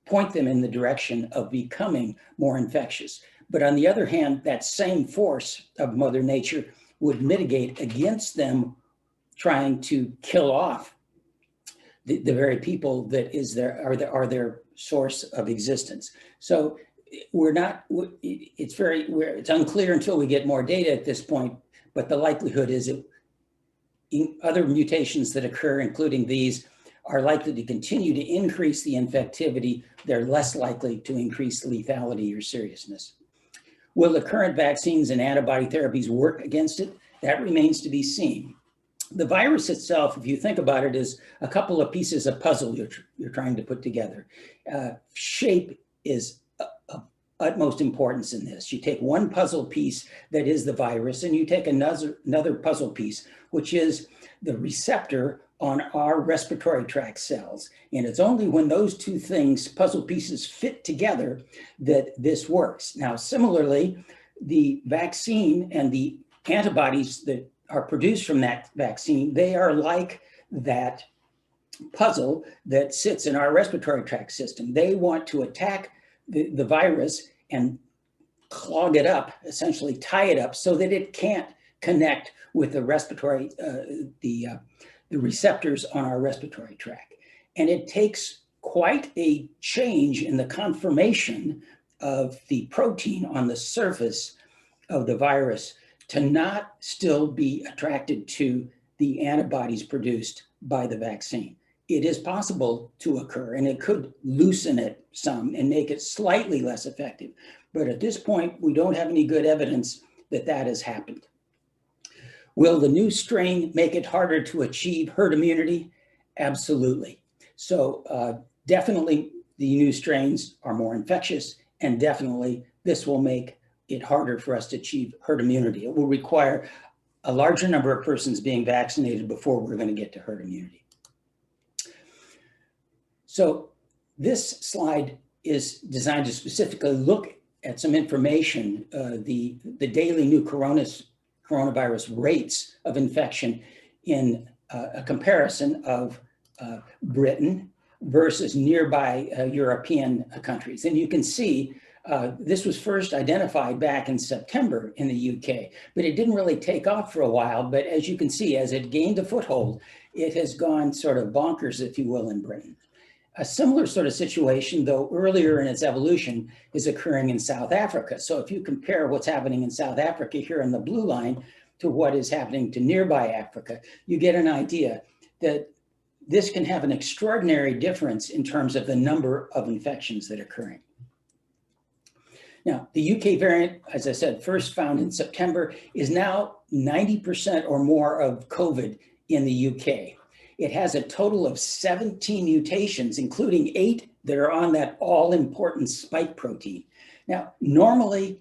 point them in the direction of becoming more infectious. But on the other hand, that same force of Mother Nature would mitigate against them trying to kill off the very people that are their source of existence. So it's unclear until we get more data at this point, but the likelihood is that other mutations that occur, including these, are likely to continue to increase the infectivity. They're less likely to increase lethality or seriousness. Will the current vaccines and antibody therapies work against it? That remains to be seen. The virus itself, if you think about it, is a couple of pieces of puzzle you're trying to put together. Shape is of utmost importance in this. You take one puzzle piece that is the virus, and you take another puzzle piece, which is the receptor on our respiratory tract cells. And it's only when those two puzzle pieces fit together that this works. Now, similarly, the vaccine and the antibodies that are produced from that vaccine, they are like that puzzle that sits in our respiratory tract system. They want to attack the virus and clog it up, essentially tie it up so that it can't connect with the respiratory, the receptors on our respiratory tract. And it takes quite a change in the conformation of the protein on the surface of the virus to not still be attracted to the antibodies produced by the vaccine. It is possible to occur, and it could loosen it some and make it slightly less effective. But at this point, we don't have any good evidence that that has happened. Will the new strain make it harder to achieve herd immunity? Absolutely. So definitely the new strains are more infectious, and definitely this will make it harder for us to achieve herd immunity. It will require a larger number of persons being vaccinated before we're going to get to herd immunity. So this slide is designed to specifically look at some information, the daily new coronavirus rates of infection in a comparison of Britain versus nearby European countries. And you can see this was first identified back in September in the UK, but it didn't really take off for a while. But as you can see, as it gained a foothold, it has gone sort of bonkers, if you will, in Britain. A similar sort of situation, though earlier in its evolution, is occurring in South Africa. So if you compare what's happening in South Africa here in the blue line to what is happening to nearby Africa, you get an idea that this can have an extraordinary difference in terms of the number of infections that are occurring. Now, the UK variant, as I said, first found in September, is now 90% or more of COVID in the UK. It has a total of 17 mutations, including 8 that are on that all-important spike protein. Now, normally,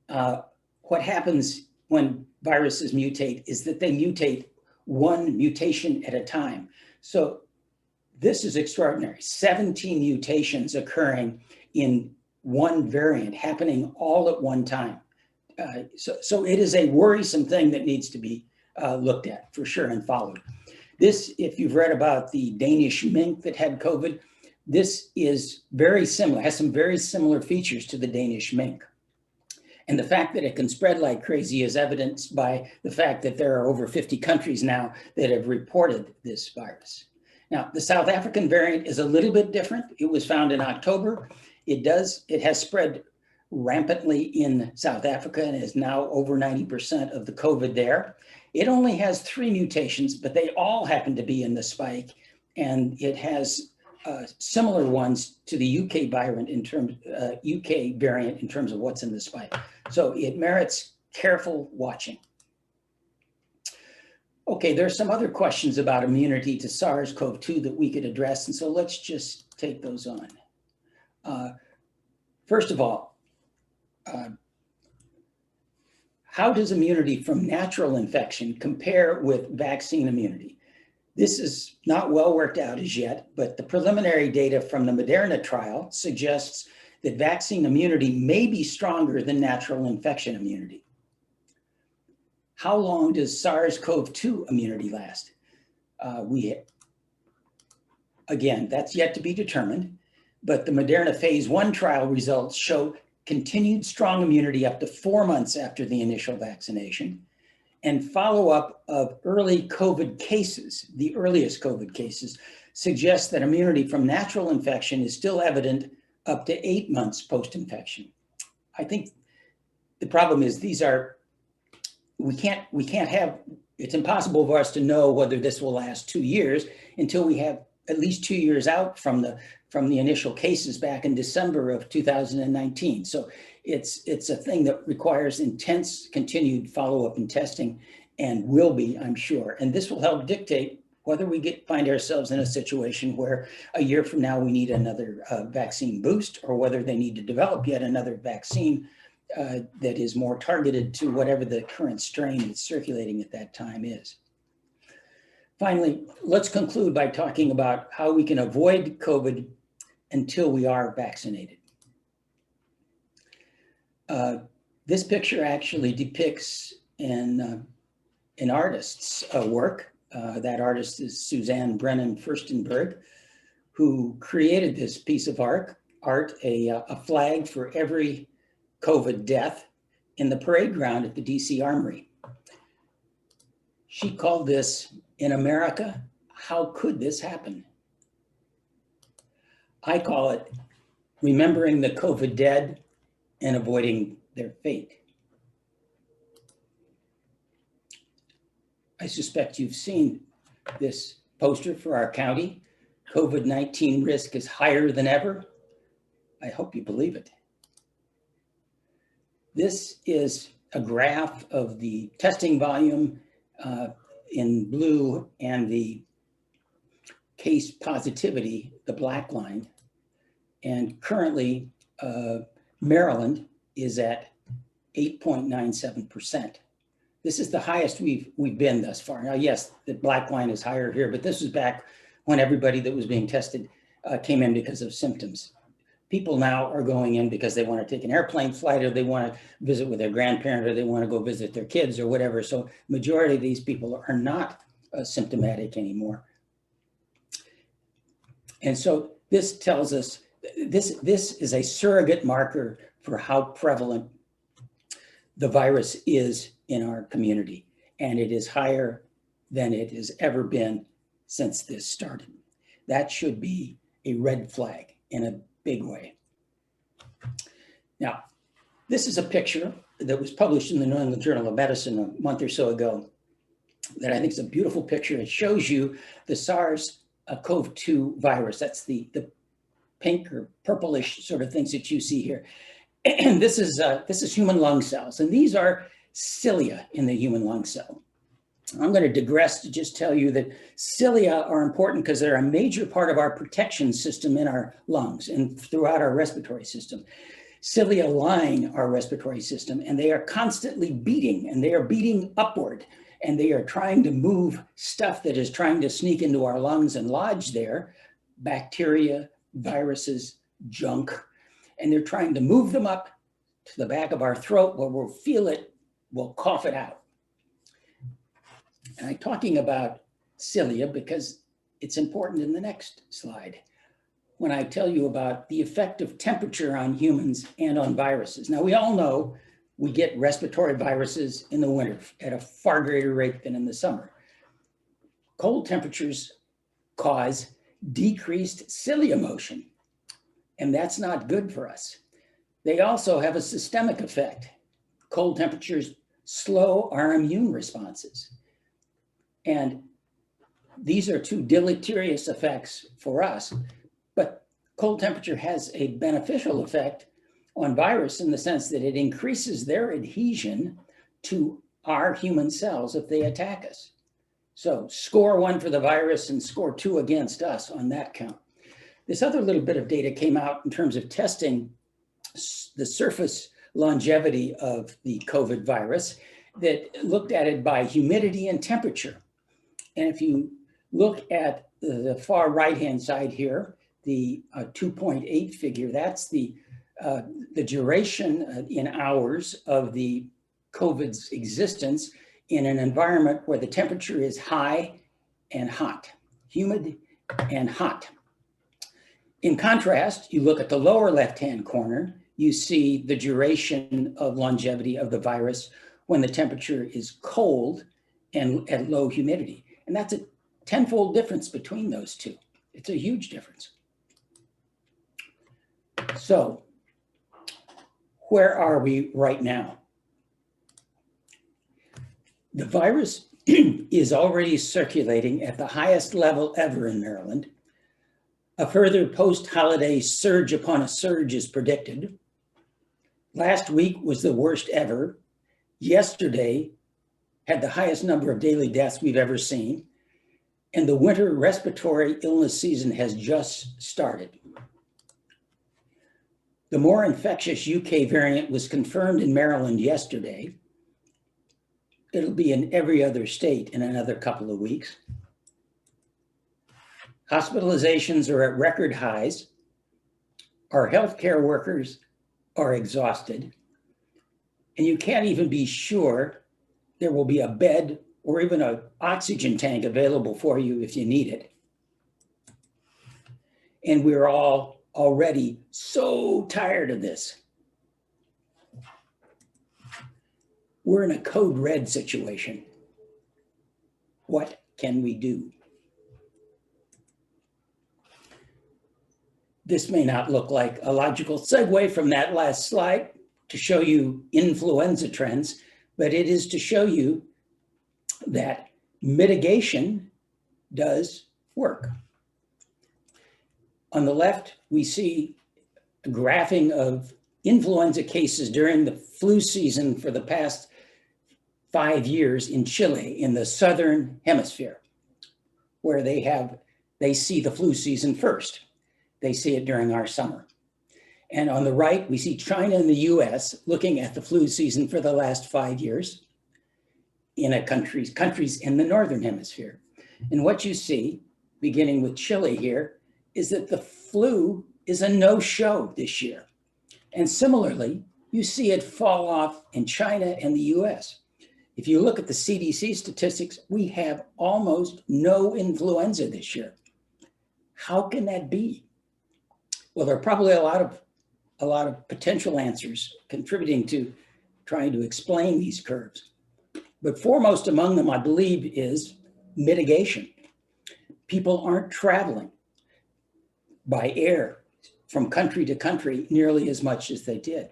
what happens when viruses mutate is that they mutate one mutation at a time. So this is extraordinary. 17 mutations occurring in one variant, happening all at one time. So it is a worrisome thing that needs to be looked at for sure and followed. This, if you've read about the Danish mink that had COVID, this is very similar, has some very similar features to the Danish mink. And the fact that it can spread like crazy is evidenced by the fact that there are over 50 countries now that have reported this virus. Now, the South African variant is a little bit different. It was found in October. It has spread rampantly in South Africa and is now over 90% of the COVID there. It only has 3 mutations, but they all happen to be in the spike, and it has similar ones to the UK variant in terms of what's in the spike. So it merits careful watching. Okay, there's some other questions about immunity to SARS-CoV-2 that we could address, and so let's just take those on. First of all, how does immunity from natural infection compare with vaccine immunity? This is not well worked out as yet, but the preliminary data from the Moderna trial suggests that vaccine immunity may be stronger than natural infection immunity. How long does SARS-CoV-2 immunity last? Again, that's yet to be determined, but the Moderna phase 1 trial results show continued strong immunity up to 4 months after the initial vaccination, and follow-up of early COVID cases, the earliest COVID cases, suggests that immunity from natural infection is still evident up to 8 months post-infection. I think the problem is we can't have, it's impossible for us to know whether this will last 2 years until we have at least 2 years out from the initial cases back in December of 2019. So it's a thing that requires intense continued follow-up and testing, and will be, I'm sure. And this will help dictate whether we find ourselves in a situation where a year from now we need another vaccine boost, or whether they need to develop yet another vaccine that is more targeted to whatever the current strain that's circulating at that time is. Finally, let's conclude by talking about how we can avoid COVID until we are vaccinated. This picture actually depicts an artist's work. That artist is Suzanne Brennan Furstenberg, who created this piece of art, a flag for every COVID death in the parade ground at the DC Armory. She called this, "In America, how could this happen?" I call it remembering the COVID dead and avoiding their fate. I suspect you've seen this poster for our county. COVID-19 risk is higher than ever. I hope you believe it. This is a graph of the testing volume in blue and the case positivity, the black line. And currently, Maryland is at 8.97%. This is the highest we've been thus far. Now, yes, the black line is higher here, but this was back when everybody that was being tested came in because of symptoms. People now are going in because they want to take an airplane flight, or they want to visit with their grandparent, or they want to go visit their kids or whatever. So majority of these people are not symptomatic anymore. And so this tells us, this is a surrogate marker for how prevalent the virus is in our community. And it is higher than it has ever been since this started. That should be a red flag in a big way. Now, this is a picture that was published in the New England Journal of Medicine a month or so ago that I think is a beautiful picture. It shows you the SARS-CoV-2 virus. That's the pink or purplish sort of things that you see here. And this is human lung cells, and these are cilia in the human lung cell. I'm going to digress to just tell you that cilia are important because they're a major part of our protection system in our lungs and throughout our respiratory system. Cilia line our respiratory system, and they are constantly beating, and they are beating upward, and they are trying to move stuff that is trying to sneak into our lungs and lodge there, bacteria, viruses, junk, and they're trying to move them up to the back of our throat where we'll feel it, we'll cough it out. And I'm talking about cilia because it's important in the next slide when I tell you about the effect of temperature on humans and on viruses. Now, we all know we get respiratory viruses in the winter at a far greater rate than in the summer. Cold temperatures cause decreased cilia motion, and that's not good for us. They also have a systemic effect. Cold temperatures slow our immune responses. And these are two deleterious effects for us, but cold temperature has a beneficial effect on virus in the sense that it increases their adhesion to our human cells if they attack us. So score 1 for the virus and score 2 against us on that count. This other little bit of data came out in terms of testing the surface longevity of the COVID virus that looked at it by humidity and temperature. And if you look at the far right-hand side here, the 2.8 figure, that's the duration in hours of the COVID's existence in an environment where the temperature is high and hot, humid and hot. In contrast, you look at the lower left-hand corner, you see the duration of longevity of the virus when the temperature is cold and at low humidity. And that's a tenfold difference between those two. It's a huge difference. So, where are we right now? The virus is already circulating at the highest level ever in Maryland. A further post-holiday surge upon a surge is predicted. Last week was the worst ever. Yesterday had the highest number of daily deaths we've ever seen. And the winter respiratory illness season has just started. The more infectious UK variant was confirmed in Maryland yesterday. It'll be in every other state in another couple of weeks. Hospitalizations are at record highs. Our healthcare workers are exhausted. And you can't even be sure there will be a bed or even an oxygen tank available for you if you need it. And we're all already so tired of this. We're in a code red situation. What can we do? This may not look like a logical segue from that last slide to show you influenza trends, but it is to show you that mitigation does work. On the left, we see a graphing of influenza cases during the flu season for the past 5 years in Chile in the southern hemisphere, where they see the flu season first. They see it during our summer. And on the right, we see China and the US looking at the flu season for the last 5 years in countries in the northern hemisphere. And what you see, beginning with Chile here, is that the flu is a no-show this year. And similarly, you see it fall off in China and the US. If you look at the CDC statistics, we have almost no influenza this year. How can that be? Well, there are probably a lot of potential answers contributing to trying to explain these curves. But foremost among them, I believe, is mitigation. People aren't traveling by air from country to country nearly as much as they did.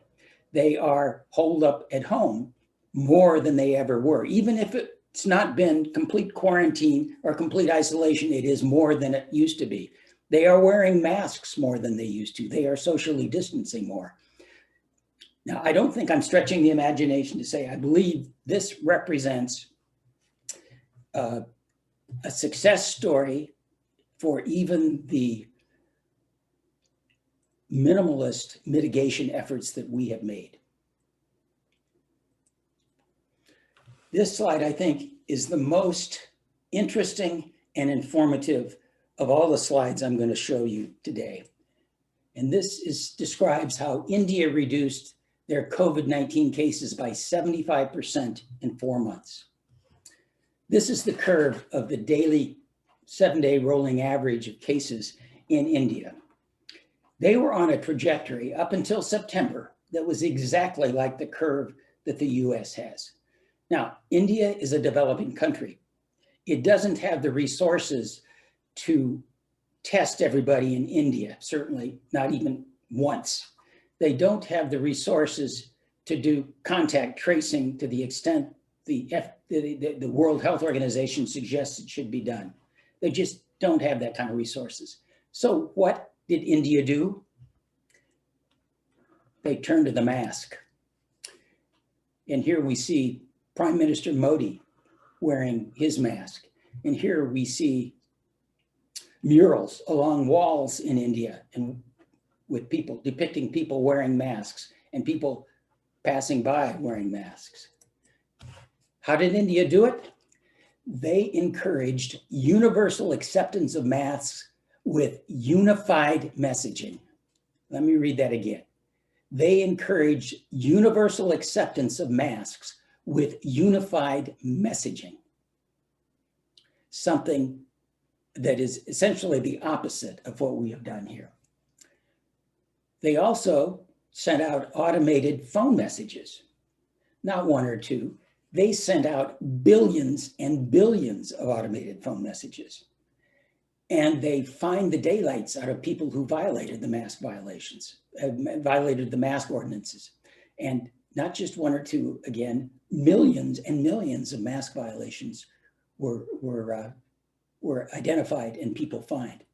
They are holed up at home more than they ever were. Even if it's not been complete quarantine or complete isolation, it is more than it used to be. They are wearing masks more than they used to. They are socially distancing more. Now, I don't think I'm stretching the imagination to say I believe this represents a success story for even the minimalist mitigation efforts that we have made. This slide, I think, is the most interesting and informative of all the slides I'm going to show you today. And this describes how India reduced their COVID-19 cases by 75% in 4 months. This is the curve of the daily 7-day rolling average of cases in India. They were on a trajectory up until September that was exactly like the curve that the US has. Now, India is a developing country. It doesn't have the resources to test everybody in India, certainly not even once. They don't have the resources to do contact tracing to the extent the World Health Organization suggests it should be done. They just don't have that kind of resources. So what did India do? They turned to the mask. And here we see Prime Minister Modi wearing his mask. And here we see murals along walls in India and with people depicting people wearing masks and people passing by wearing masks. How did India do it? They encouraged universal acceptance of masks with unified messaging. Let me read that again. They encouraged universal acceptance of masks with unified messaging. Something that is essentially the opposite of what we have done here. They also sent out automated phone messages, not one or two. They sent out billions and billions of automated phone messages. And they fined the daylights out of people who violated the mask violations, violated the mask ordinances. And not just one or two, again, millions and millions of mask violations were identified and people fined.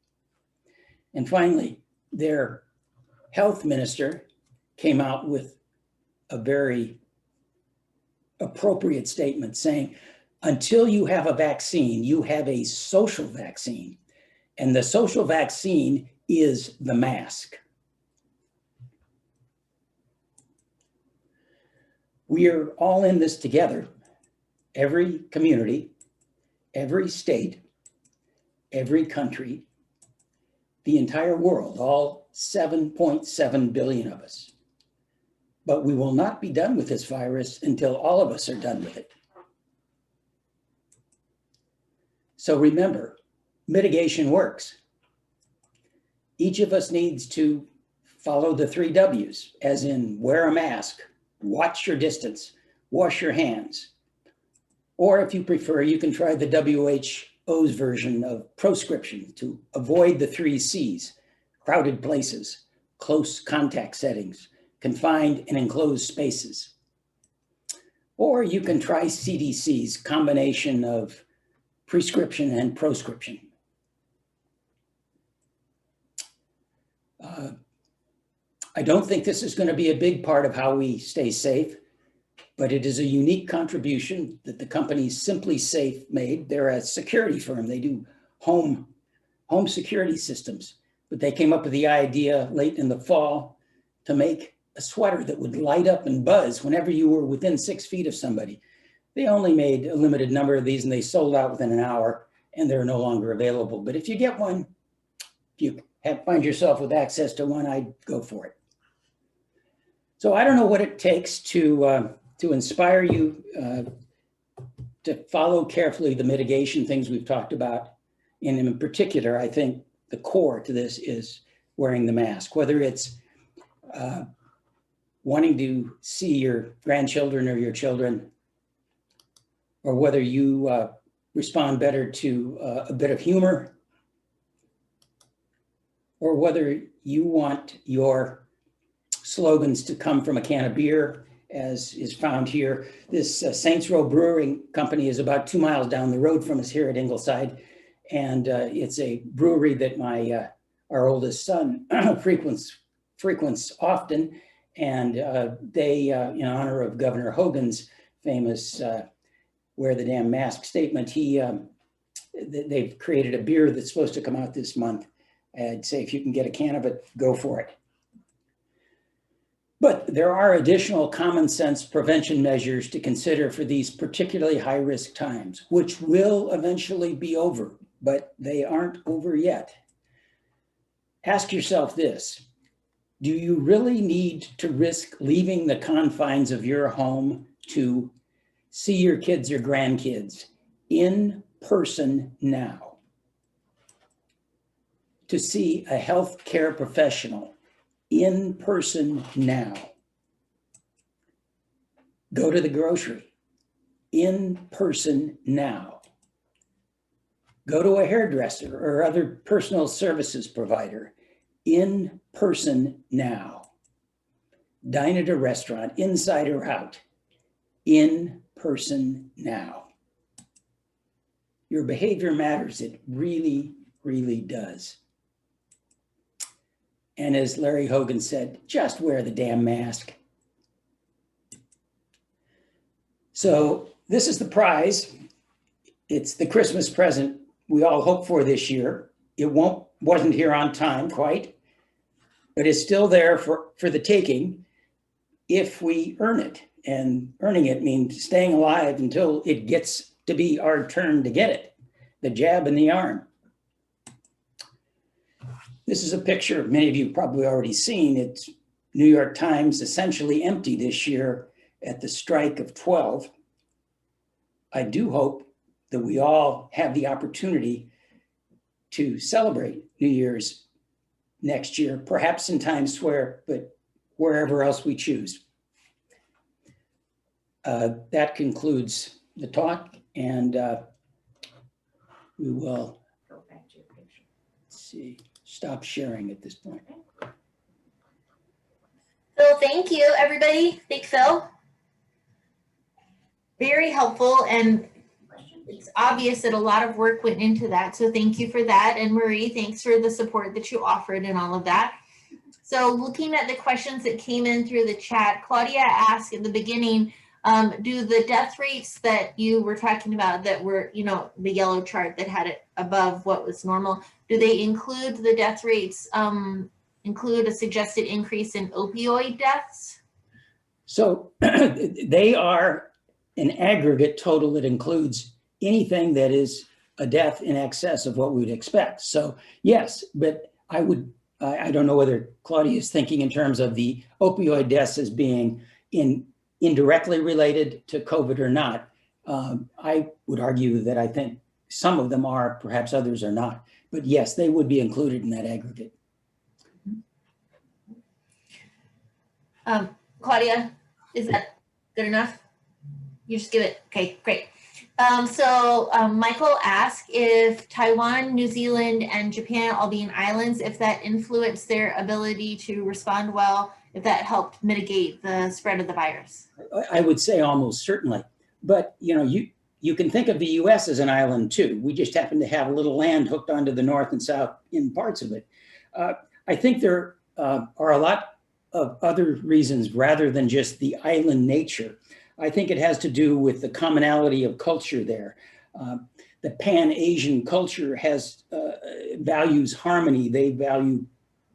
And finally, their health minister came out with a very appropriate statement saying, until you have a vaccine, you have a social vaccine. And the social vaccine is the mask. We are all in this together. Every community, every state, every country, the entire world, all 7.7 billion of us. But we will not be done with this virus until all of us are done with it. So remember, mitigation works. Each of us needs to follow the 3 W's, as in wear a mask, watch your distance, wash your hands. Or if you prefer, you can try the WHO's version of proscription to avoid the 3 C's, crowded places, close contact settings, confined and enclosed spaces. Or you can try CDC's combination of prescription and proscription. I don't think this is going to be a big part of how we stay safe, but it is a unique contribution that the company Simply Safe made. They're a security firm. They do home security systems, but they came up with the idea late in the fall to make a sweater that would light up and buzz whenever you were within 6 feet of somebody. They only made a limited number of these and they sold out within an hour and they're no longer available. But if you get one, if you find yourself with access to one, I'd go for it. So I don't know what it takes to inspire you to follow carefully the mitigation things we've talked about. And in particular, I think the core to this is wearing the mask, whether it's wanting to see your grandchildren or your children, or whether you respond better to a bit of humor, or whether you want your slogans to come from a can of beer, as is found here. This Saints Row Brewing Company is about 2 miles down the road from us here at Ingleside. And it's a brewery that our oldest son frequents often. And they, in honor of Governor Hogan's famous wear the damn mask statement, they've created a beer that's supposed to come out this month. I'd say if you can get a can of it, go for it. But there are additional common sense prevention measures to consider for these particularly high risk times, which will eventually be over, but they aren't over yet. Ask yourself this: do you really need to risk leaving the confines of your home to see your kids or grandkids in person now? To see a healthcare professional in person now? Go to the grocery in person now? Go to a hairdresser or other personal services provider in person now? Dine at a restaurant, inside or out, in person now? Your behavior matters. It really, really does. And as Larry Hogan said, just wear the damn mask. So this is the prize. It's the Christmas present we all hope for this year. It wasn't here on time quite, but it's still there for the taking if we earn it. And earning it means staying alive until it gets to be our turn to get it, the jab in the arm. This is a picture many of you probably already seen. It's New York Times essentially empty this year at the strike of 12. I do hope that we all have the opportunity to celebrate New Year's next year, perhaps in Times Square, but wherever else we choose. That concludes the talk, and we will Go back to your picture. stop sharing at this point. So thank you, everybody. Thank Phil. Very helpful, and it's obvious that a lot of work went into that. So thank you for that. And Marie, thanks for the support that you offered and all of that. So looking at the questions that came in through the chat, Claudia asked in the beginning, do the death rates that you were talking about that were, the yellow chart that had it above what was normal, do they include the death rates, include a suggested increase in opioid deaths? So they are an aggregate total that includes anything that is a death in excess of what we would expect. So yes, but I don't know whether Claudia is thinking in terms of the opioid deaths as being indirectly related to COVID or not. I would argue that I think some of them are, perhaps others are not. But yes, they would be included in that aggregate. Claudia, is that good enough? You just give it, okay, great. So Michael asked if Taiwan, New Zealand, and Japan, all being islands, if that influenced their ability to respond well, if that helped mitigate the spread of the virus. I would say almost certainly. But you can think of the US as an island too. We just happen to have a little land hooked onto the north and south in parts of it. I think there are a lot of other reasons rather than just the island nature. I think it has to do with the commonality of culture there. The Pan-Asian culture has values harmony. They value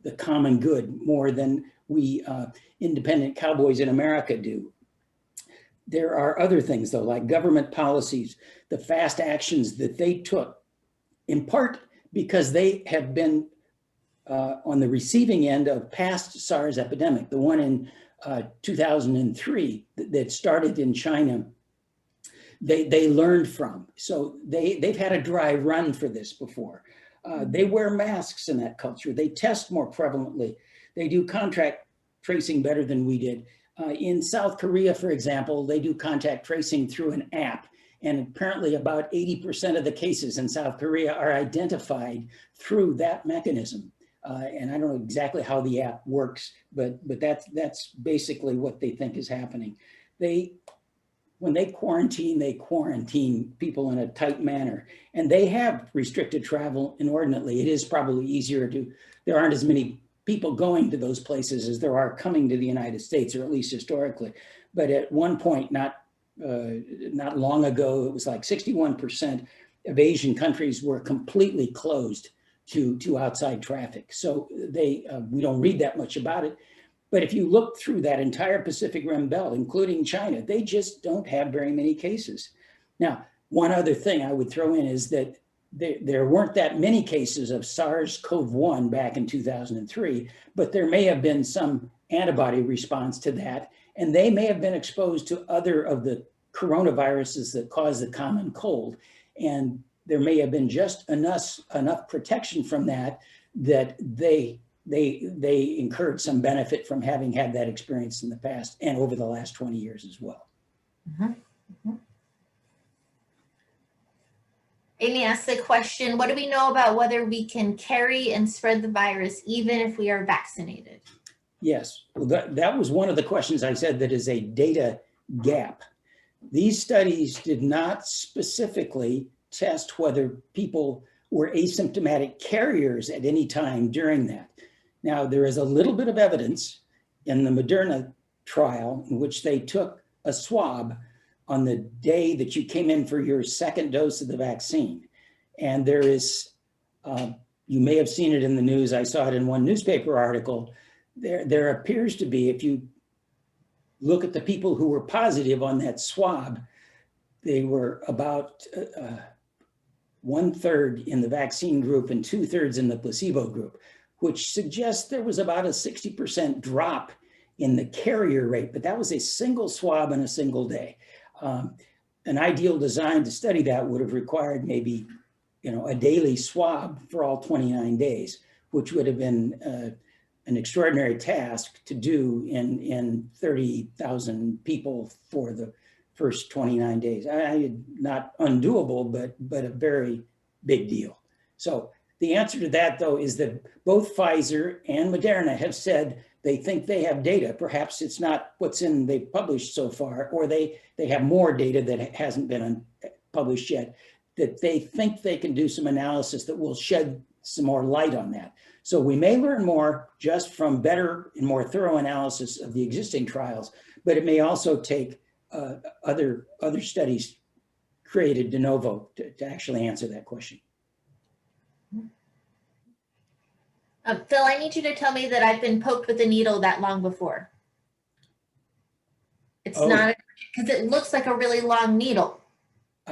the common good more than we independent cowboys in America do. There are other things though, like government policies, the fast actions that they took, in part because they have been on the receiving end of past SARS epidemic, the one in 2003 that started in China, they learned from. So they've had a dry run for this before. They wear masks in that culture. They test more prevalently. They do contact tracing better than we did. In South Korea, for example, they do contact tracing through an app. And apparently about 80% of the cases in South Korea are identified through that mechanism. And I don't know exactly how the app works, but that's basically what they think is happening. When they quarantine people in a tight manner, and they have restricted travel inordinately. It is probably easier there aren't as many people going to those places as there are coming to the United States, or at least historically. But at one point, not long ago, it was like 61% of Asian countries were completely closed to outside traffic. So we don't read that much about it. But if you look through that entire Pacific Rim belt, including China, they just don't have very many cases. Now, one other thing I would throw in is that there weren't that many cases of SARS-CoV-1 back in 2003, but there may have been some antibody response to that, and they may have been exposed to other of the coronaviruses that cause the common cold. And there may have been just enough protection from that they incurred some benefit from having had that experience in the past and over the last 20 years as well. Amy asked the question, what do we know about whether we can carry and spread the virus even if we are vaccinated? Yes, well, that was one of the questions I said that is a data gap. These studies did not specifically test whether people were asymptomatic carriers at any time during that. Now, there is a little bit of evidence in the Moderna trial in which they took a swab on the day that you came in for your second dose of the vaccine. And there is, you may have seen it in the news, I saw it in one newspaper article, there appears to be, if you look at the people who were positive on that swab, they were about 1/3 in the vaccine group and 2/3 in the placebo group, which suggests there was about a 60% drop in the carrier rate, but that was a single swab in a single day. An ideal design to study that would have required maybe, a daily swab for all 29 days, which would have been an extraordinary task to do in 30,000 people for the first 29 days. Not undoable, but a very big deal. So the answer to that, though, is that both Pfizer and Moderna have said they think they have data. Perhaps it's not what's they've published so far, or they have more data that hasn't been published yet, that they think they can do some analysis that will shed some more light on that. So we may learn more just from better and more thorough analysis of the existing trials, but it may also take other studies created de novo to actually answer that question. Phil, I need you to tell me that I've been poked with a needle that long before. It's not, because it looks like a really long needle.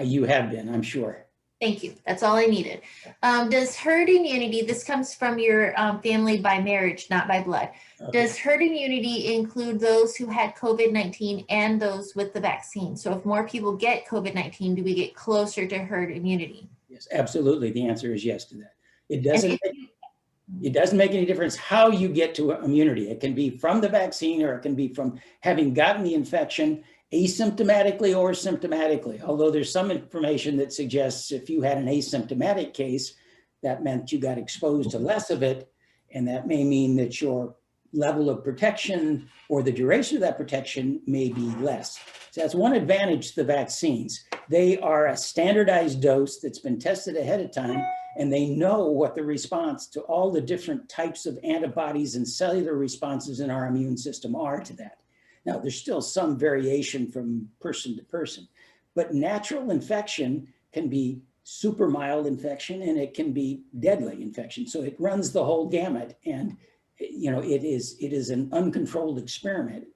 You have been, I'm sure. Thank you. That's all I needed. Does herd immunity, this comes from your family by marriage, not by blood. Okay. Does herd immunity include those who had COVID-19 and those with the vaccine? So if more people get COVID-19, do we get closer to herd immunity? Yes, absolutely. The answer is yes to that. It doesn't make any difference how you get to immunity. It can be from the vaccine, or it can be from having gotten the infection asymptomatically or symptomatically. Although there's some information that suggests if you had an asymptomatic case, that meant you got exposed to less of it. And that may mean that your level of protection or the duration of that protection may be less. So that's one advantage to the vaccines. They are a standardized dose that's been tested ahead of time, and they know what the response to all the different types of antibodies and cellular responses in our immune system are to that. Now, there's still some variation from person to person, but natural infection can be super mild infection, and it can be deadly infection. So it runs the whole gamut, and it is an uncontrolled experiment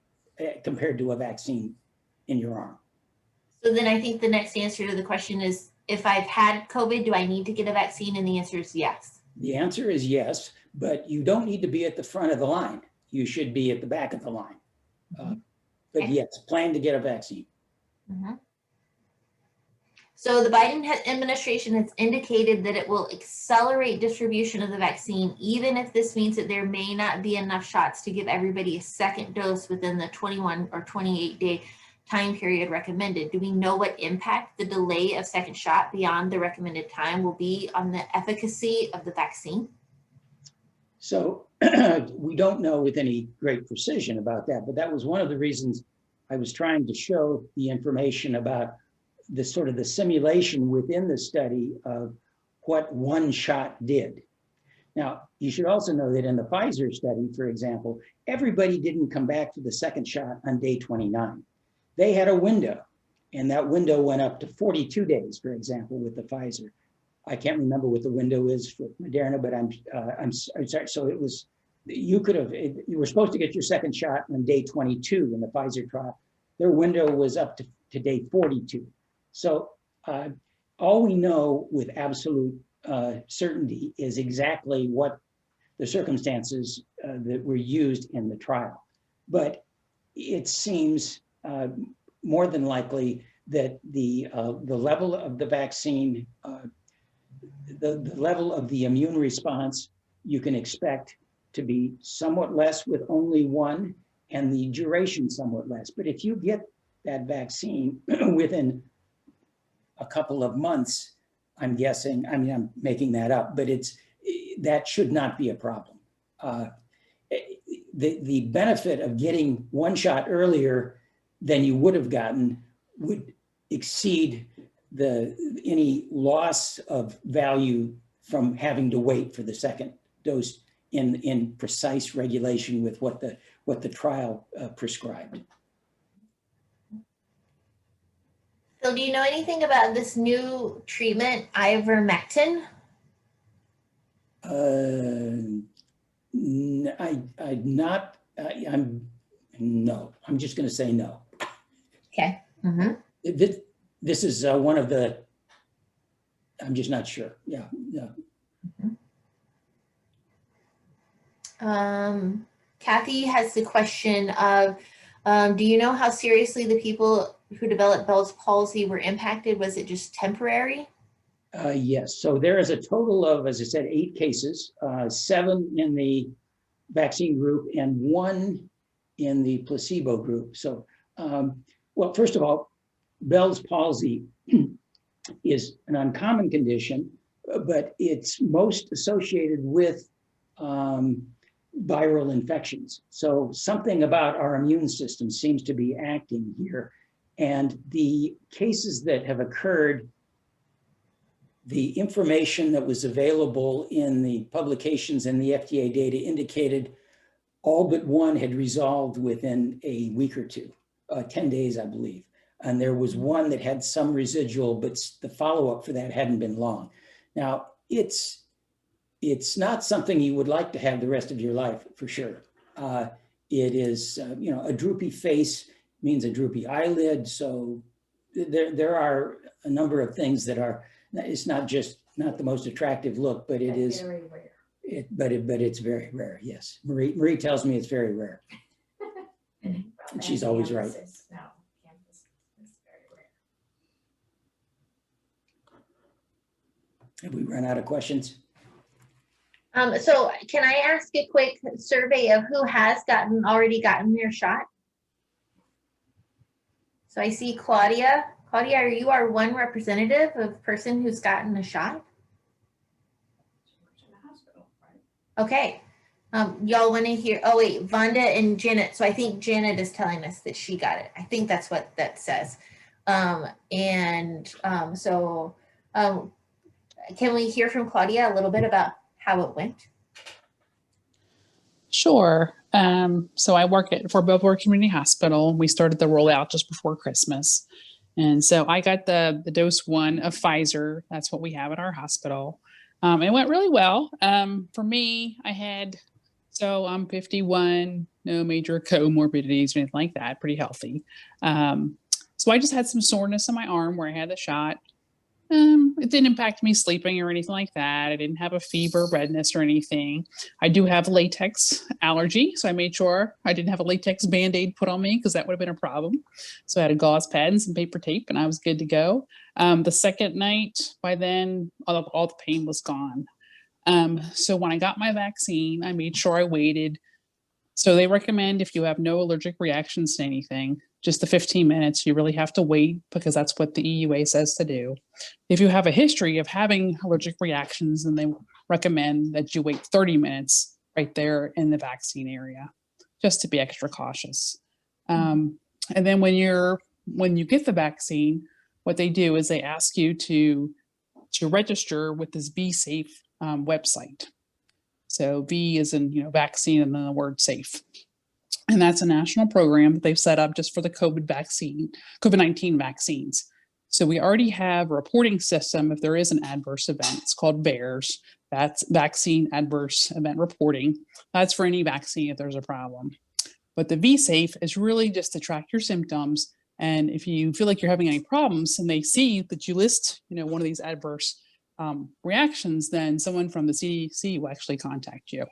compared to a vaccine in your arm. So then I think the next answer to the question is, if I've had COVID, do I need to get a vaccine? And the answer is yes. The answer is yes, but you don't need to be at the front of the line. You should be at the back of the line. But yes, plan to get a vaccine. Mhm. So the Biden administration has indicated that it will accelerate distribution of the vaccine, even if this means that there may not be enough shots to give everybody a second dose within the 21 or 28-day time period recommended. Do we know what impact the delay of second shot beyond the recommended time will be on the efficacy of the vaccine? So we don't know with any great precision about that, but that was one of the reasons I was trying to show the information about the sort of the simulation within the study of what one shot did. Now, you should also know that in the Pfizer study, for example, everybody didn't come back for the second shot on day 29. They had a window, and that window went up to 42 days, for example, with the Pfizer. I can't remember what the window is for Moderna, but I'm sorry. So it was, you were supposed to get your second shot on day 22 in the Pfizer trial. Their window was up to day 42. So all we know with absolute certainty is exactly what the circumstances that were used in the trial. But it seems more than likely that the level of the vaccine, the level of the immune response, you can expect to be somewhat less with only one, and the duration somewhat less. But if you get that vaccine within a couple of months, I'm guessing, I mean, I'm making that up, but that should not be a problem. The benefit of getting one shot earlier than you would have gotten would exceed any loss of value from having to wait for the second dose in precise regulation with what the trial prescribed. Phil, do you know anything about this new treatment, ivermectin? I'm just going to say no. Okay. Mm-hmm. This is one of the, I'm just not sure. Yeah. Kathy has the question of, do you know how seriously the people who developed Bell's palsy were impacted? Was it just temporary? Yes. So there is a total of, as I said, 8 cases, 7 in the vaccine group and 1 in the placebo group. So, well, first of all, Bell's palsy is an uncommon condition, but it's most associated with viral infections. So something about our immune system seems to be acting here. And the cases that have occurred, the information that was available in the publications and the FDA data indicated all but 1 had resolved within a week or 2, 10 days, I believe. And there was 1 that had some residual, but the follow-up for that hadn't been long. Now, it's not something you would like to have the rest of your life, for sure. It is, a droopy face means a droopy eyelid. So there are a number of things that are, it's not the most attractive look, but it is very rare. But it's very rare. Yes, Marie tells me it's very rare. And she's always right. No, campus is very rare. Have we run out of questions? So can I ask a quick survey of who has already gotten their shot? So I see Claudia. Claudia, you are one representative of person who's gotten a shot? In the hospital, right? Okay. Y'all want to hear, oh wait, Vonda and Janet. So I think Janet is telling us that she got it. I think that's what that says. Can we hear from Claudia a little bit about how it went? Sure. So I work at Fort Belvoir Community Hospital. We started the rollout just before Christmas. And so I got the dose 1 of Pfizer. That's what we have at our hospital. It went really well. For me, I'm 51, no major comorbidities or anything like that, pretty healthy. So I just had some soreness in my arm where I had the shot. It didn't impact me sleeping or anything like that. I didn't have a fever, redness, or anything. I do have latex allergy, so I made sure I didn't have a latex Band-Aid put on me because that would have been a problem. So I had a gauze pad and some paper tape, and I was good to go. The second night, by then, all the pain was gone. So when I got my vaccine, I made sure I waited. So they recommend if you have no allergic reactions to anything, just the 15 minutes, you really have to wait because that's what the EUA says to do. If you have a history of having allergic reactions, then they recommend that you wait 30 minutes right there in the vaccine area, just to be extra cautious. And then when you get the vaccine, what they do is they ask you to register with this Be Safe website. So V is in vaccine and then the word safe. And that's a national program that they've set up just for the COVID-19 vaccines. So we already have a reporting system if there is an adverse event. It's called VAERS. That's Vaccine Adverse Event Reporting. That's for any vaccine if there's a problem. But the V-Safe is really just to track your symptoms. And if you feel like you're having any problems and they see that you list one of these adverse reactions, then someone from the CDC will actually contact you.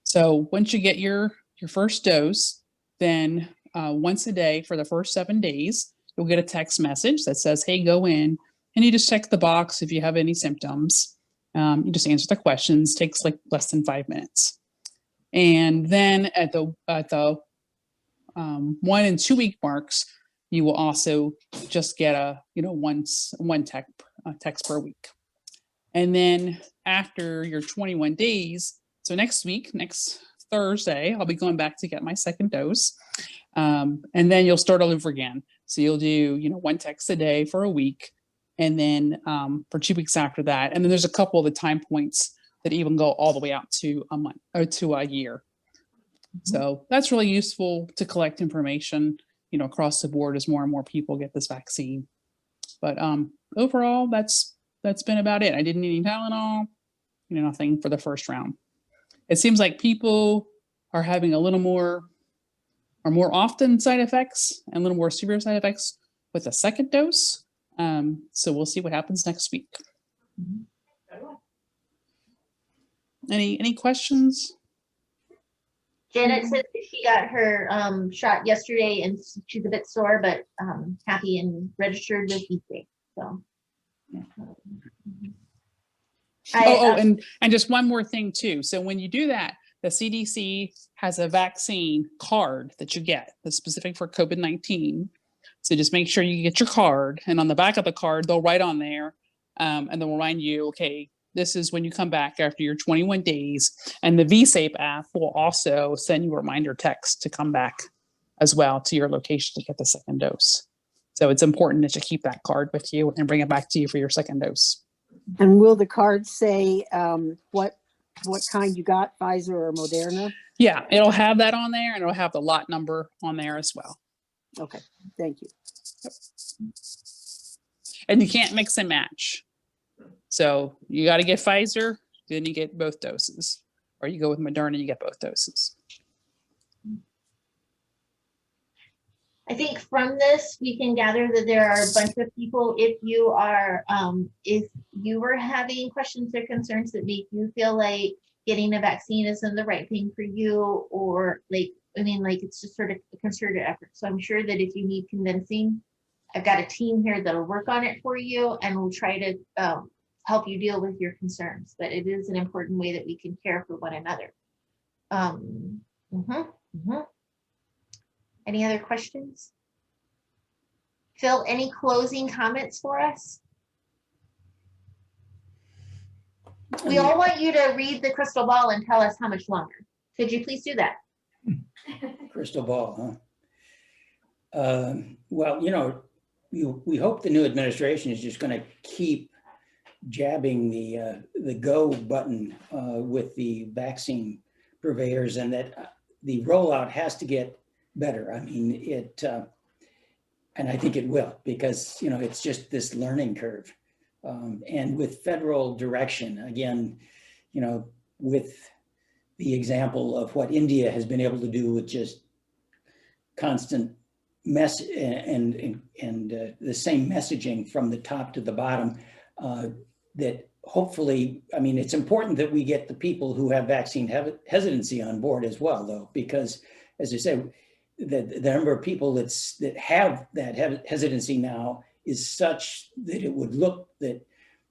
So once you get your first dose, then once a day for the first 7 days, you'll get a text message that says, hey, go in, and you just check the box if you have any symptoms. You just answer the questions, takes like less than 5 minutes. And then at the 1 and 2 week marks, you will also just get one text per week. And then after your 21 days, so next Thursday, I'll be going back to get my second dose. And then you'll start all over again. So you'll do, one text a day for a week. And then for 2 weeks after that. And then there's a couple of the time points that even go all the way out to a month or to a year. So that's really useful to collect information, across the board as more and more people get this vaccine. But overall, that's been about it. I didn't need any Tylenol, nothing for the first round. It seems like people are having a little more or more often side effects and a little more severe side effects with the second dose. So we'll see what happens next week. Any questions? Janet said that she got her shot yesterday and she's a bit sore, but happy and registered with BioNTech. So. And just one more thing too. So when you do that, the CDC has a vaccine card that you get that's specific for COVID-19. So just make sure you get your card, and on the back of the card, they'll write on there, and they'll remind you, okay, this is when you come back after your 21 days. And the V-Safe app will also send you a reminder text to come back as well to your location to get the second dose. So it's important that you keep that card with you and bring it back to you for your second dose. And will the card say what kind you got, Pfizer or Moderna? Yeah, it'll have that on there, and it'll have the lot number on there as well. Okay, thank you. And you can't mix and match. So you got to get Pfizer, then you get both doses. Or you go with Moderna, you get both doses. I think from this, we can gather that there are a bunch of people, if you are having questions or concerns that make you feel like getting a vaccine isn't the right thing for you, or it's just sort of a concerted effort. So I'm sure that if you need convincing, I've got a team here that'll work on it for you, and we'll try to help you deal with your concerns. But it is an important way that we can care for one another. Any other questions? Phil, any closing comments for us? We all want you to read the crystal ball and tell us how much longer. Could you please do that? Crystal ball, huh? Well, we hope the new administration is just going to keep jabbing the go button with the vaccine purveyors, and that the rollout has to get better. I mean, and I think it will, because, it's just this learning curve. And with federal direction, again, with the example of what India has been able to do with just constant and the same messaging from the top to the bottom, that hopefully, I mean, it's important that we get the people who have vaccine hesitancy on board as well, though, because as I said, the number of people that have that hesitancy now is such that it would look that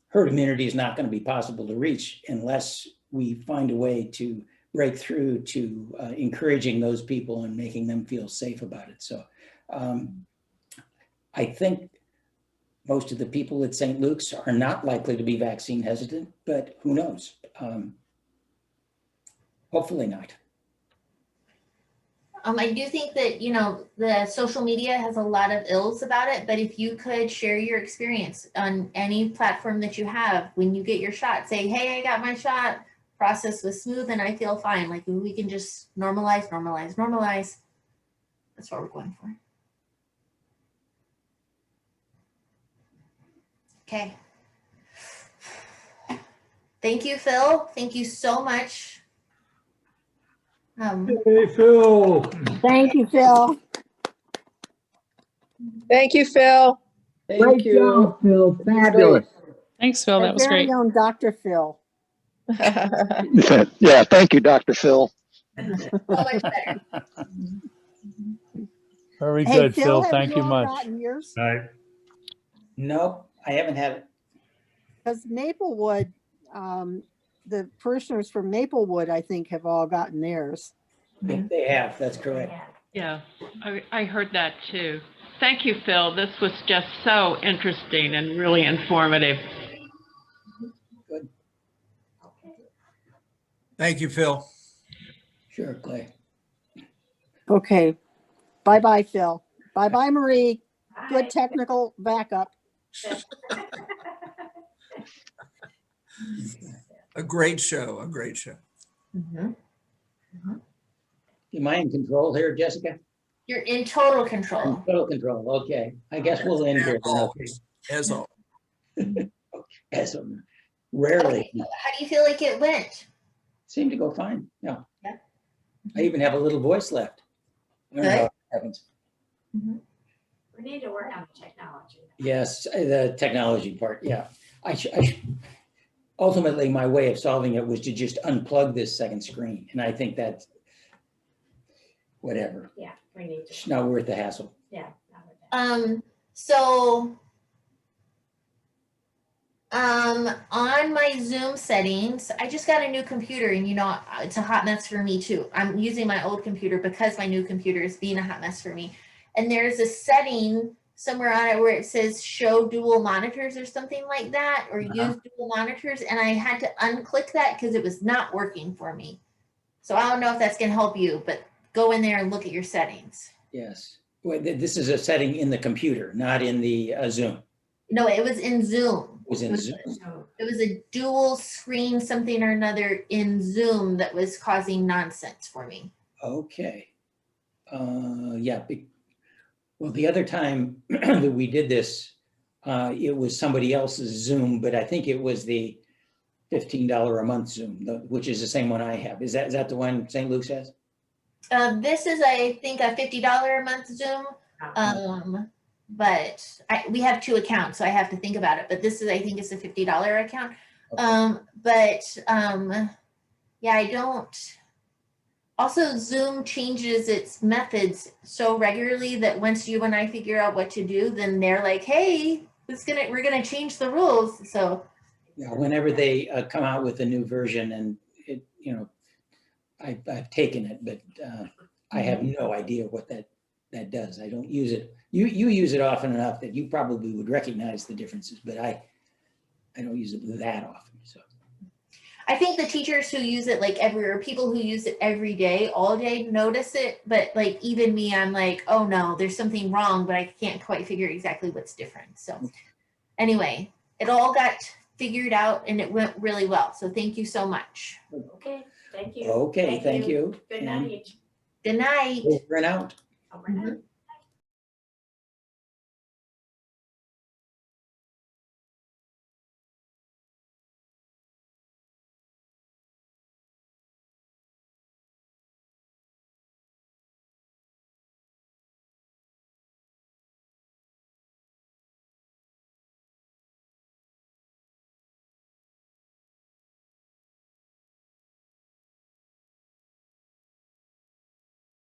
herd immunity is not going to be possible to reach unless we find a way to break through to encouraging those people and making them feel safe about it. So I think most of the people at St. Luke's are not likely to be vaccine hesitant, but who knows? Hopefully not. I do think that, you know, the social media has a lot of ills about it, but if you could share your experience on any platform that you have, when you get your shot, say, hey, I got my shot, process was smooth and I feel fine. Like we can just normalize. That's what we're going for. Okay. Thank you, Phil. Thank you so much. Hey, Phil. Thank you, Phil. Thank you, Phil. Great Thank you. job, Phil. Fabulous. Thanks, Phil. That Our was very great. own Dr. Phil. Yeah, thank you, Dr. Phil. So much better. Very Hey, good, Phil. have Thank you all much. gotten yours? Nope, I haven't had it. Because Maplewood, the parishioners from Maplewood, I think, have all gotten theirs. They have, that's correct. Yeah. Yeah, I heard that too. Thank you, Phil. This was just so interesting and really informative. Good. Okay. Thank you, Phil. Sure, Clay. Okay. Bye-bye, Phil. Bye-bye, Marie. Bye. Good technical backup. A great show, a great show. Mhm. Am I in control here, Jessica? You're in total control. Total control, okay. I guess we'll end here then, okay. As always. As rarely, How do you feel like it went? seemed to go fine, yeah. Yeah. I even have a little voice left. I don't know how it happens. We need to work on the technology. Yes, the technology part, yeah. Ultimately, my way of solving it was to just unplug this second screen. And I think that's whatever. Yeah, we need It's to. not worth the hassle. Yeah. not with that. So on my Zoom settings, I just got a new computer and you know, it's a hot mess for me too. I'm using my old computer because my new computer is being a hot mess for me. And there's a setting somewhere on it where it says show dual monitors or something like that, or use dual monitors. And I had to unclick that because it was not working for me. So I don't know if that's going to help you, but go in there and look at your settings. Yes. Well, this is a setting in the computer, not in the Zoom. No, it was in Zoom. It was in Zoom. So, It was a dual screen something or another in Zoom that was causing nonsense for me. Okay. Yeah. Well, the other time that we did this, it was somebody else's Zoom, but I think it was the $15 a month Zoom, which is the same one I have. Is that the one St. Luke's has? This is, I think, a $50 a month Zoom. But we have two accounts, so I have to think about it. But this is, I think, it's a $50 account. Okay. Yeah, I don't. Also, Zoom changes its methods so regularly that once you and I figure out what to do, then they're like, "Hey, we're gonna change the rules." So Yeah, whenever they come out with a new version, and it, you know, I've taken it, but I have no idea what that does. I don't use it. You use it often enough that you probably would recognize the differences, but I don't use it that often. So I think the teachers who use it or people who use it every day, all day, notice it. But like even me, I'm like, oh no, there's something wrong, but I can't quite figure exactly what's different. So anyway, it all got figured out and it went really well. So thank you so much. okay, thank you. okay, thank you. Good And night. Good night. over and out. Over and out.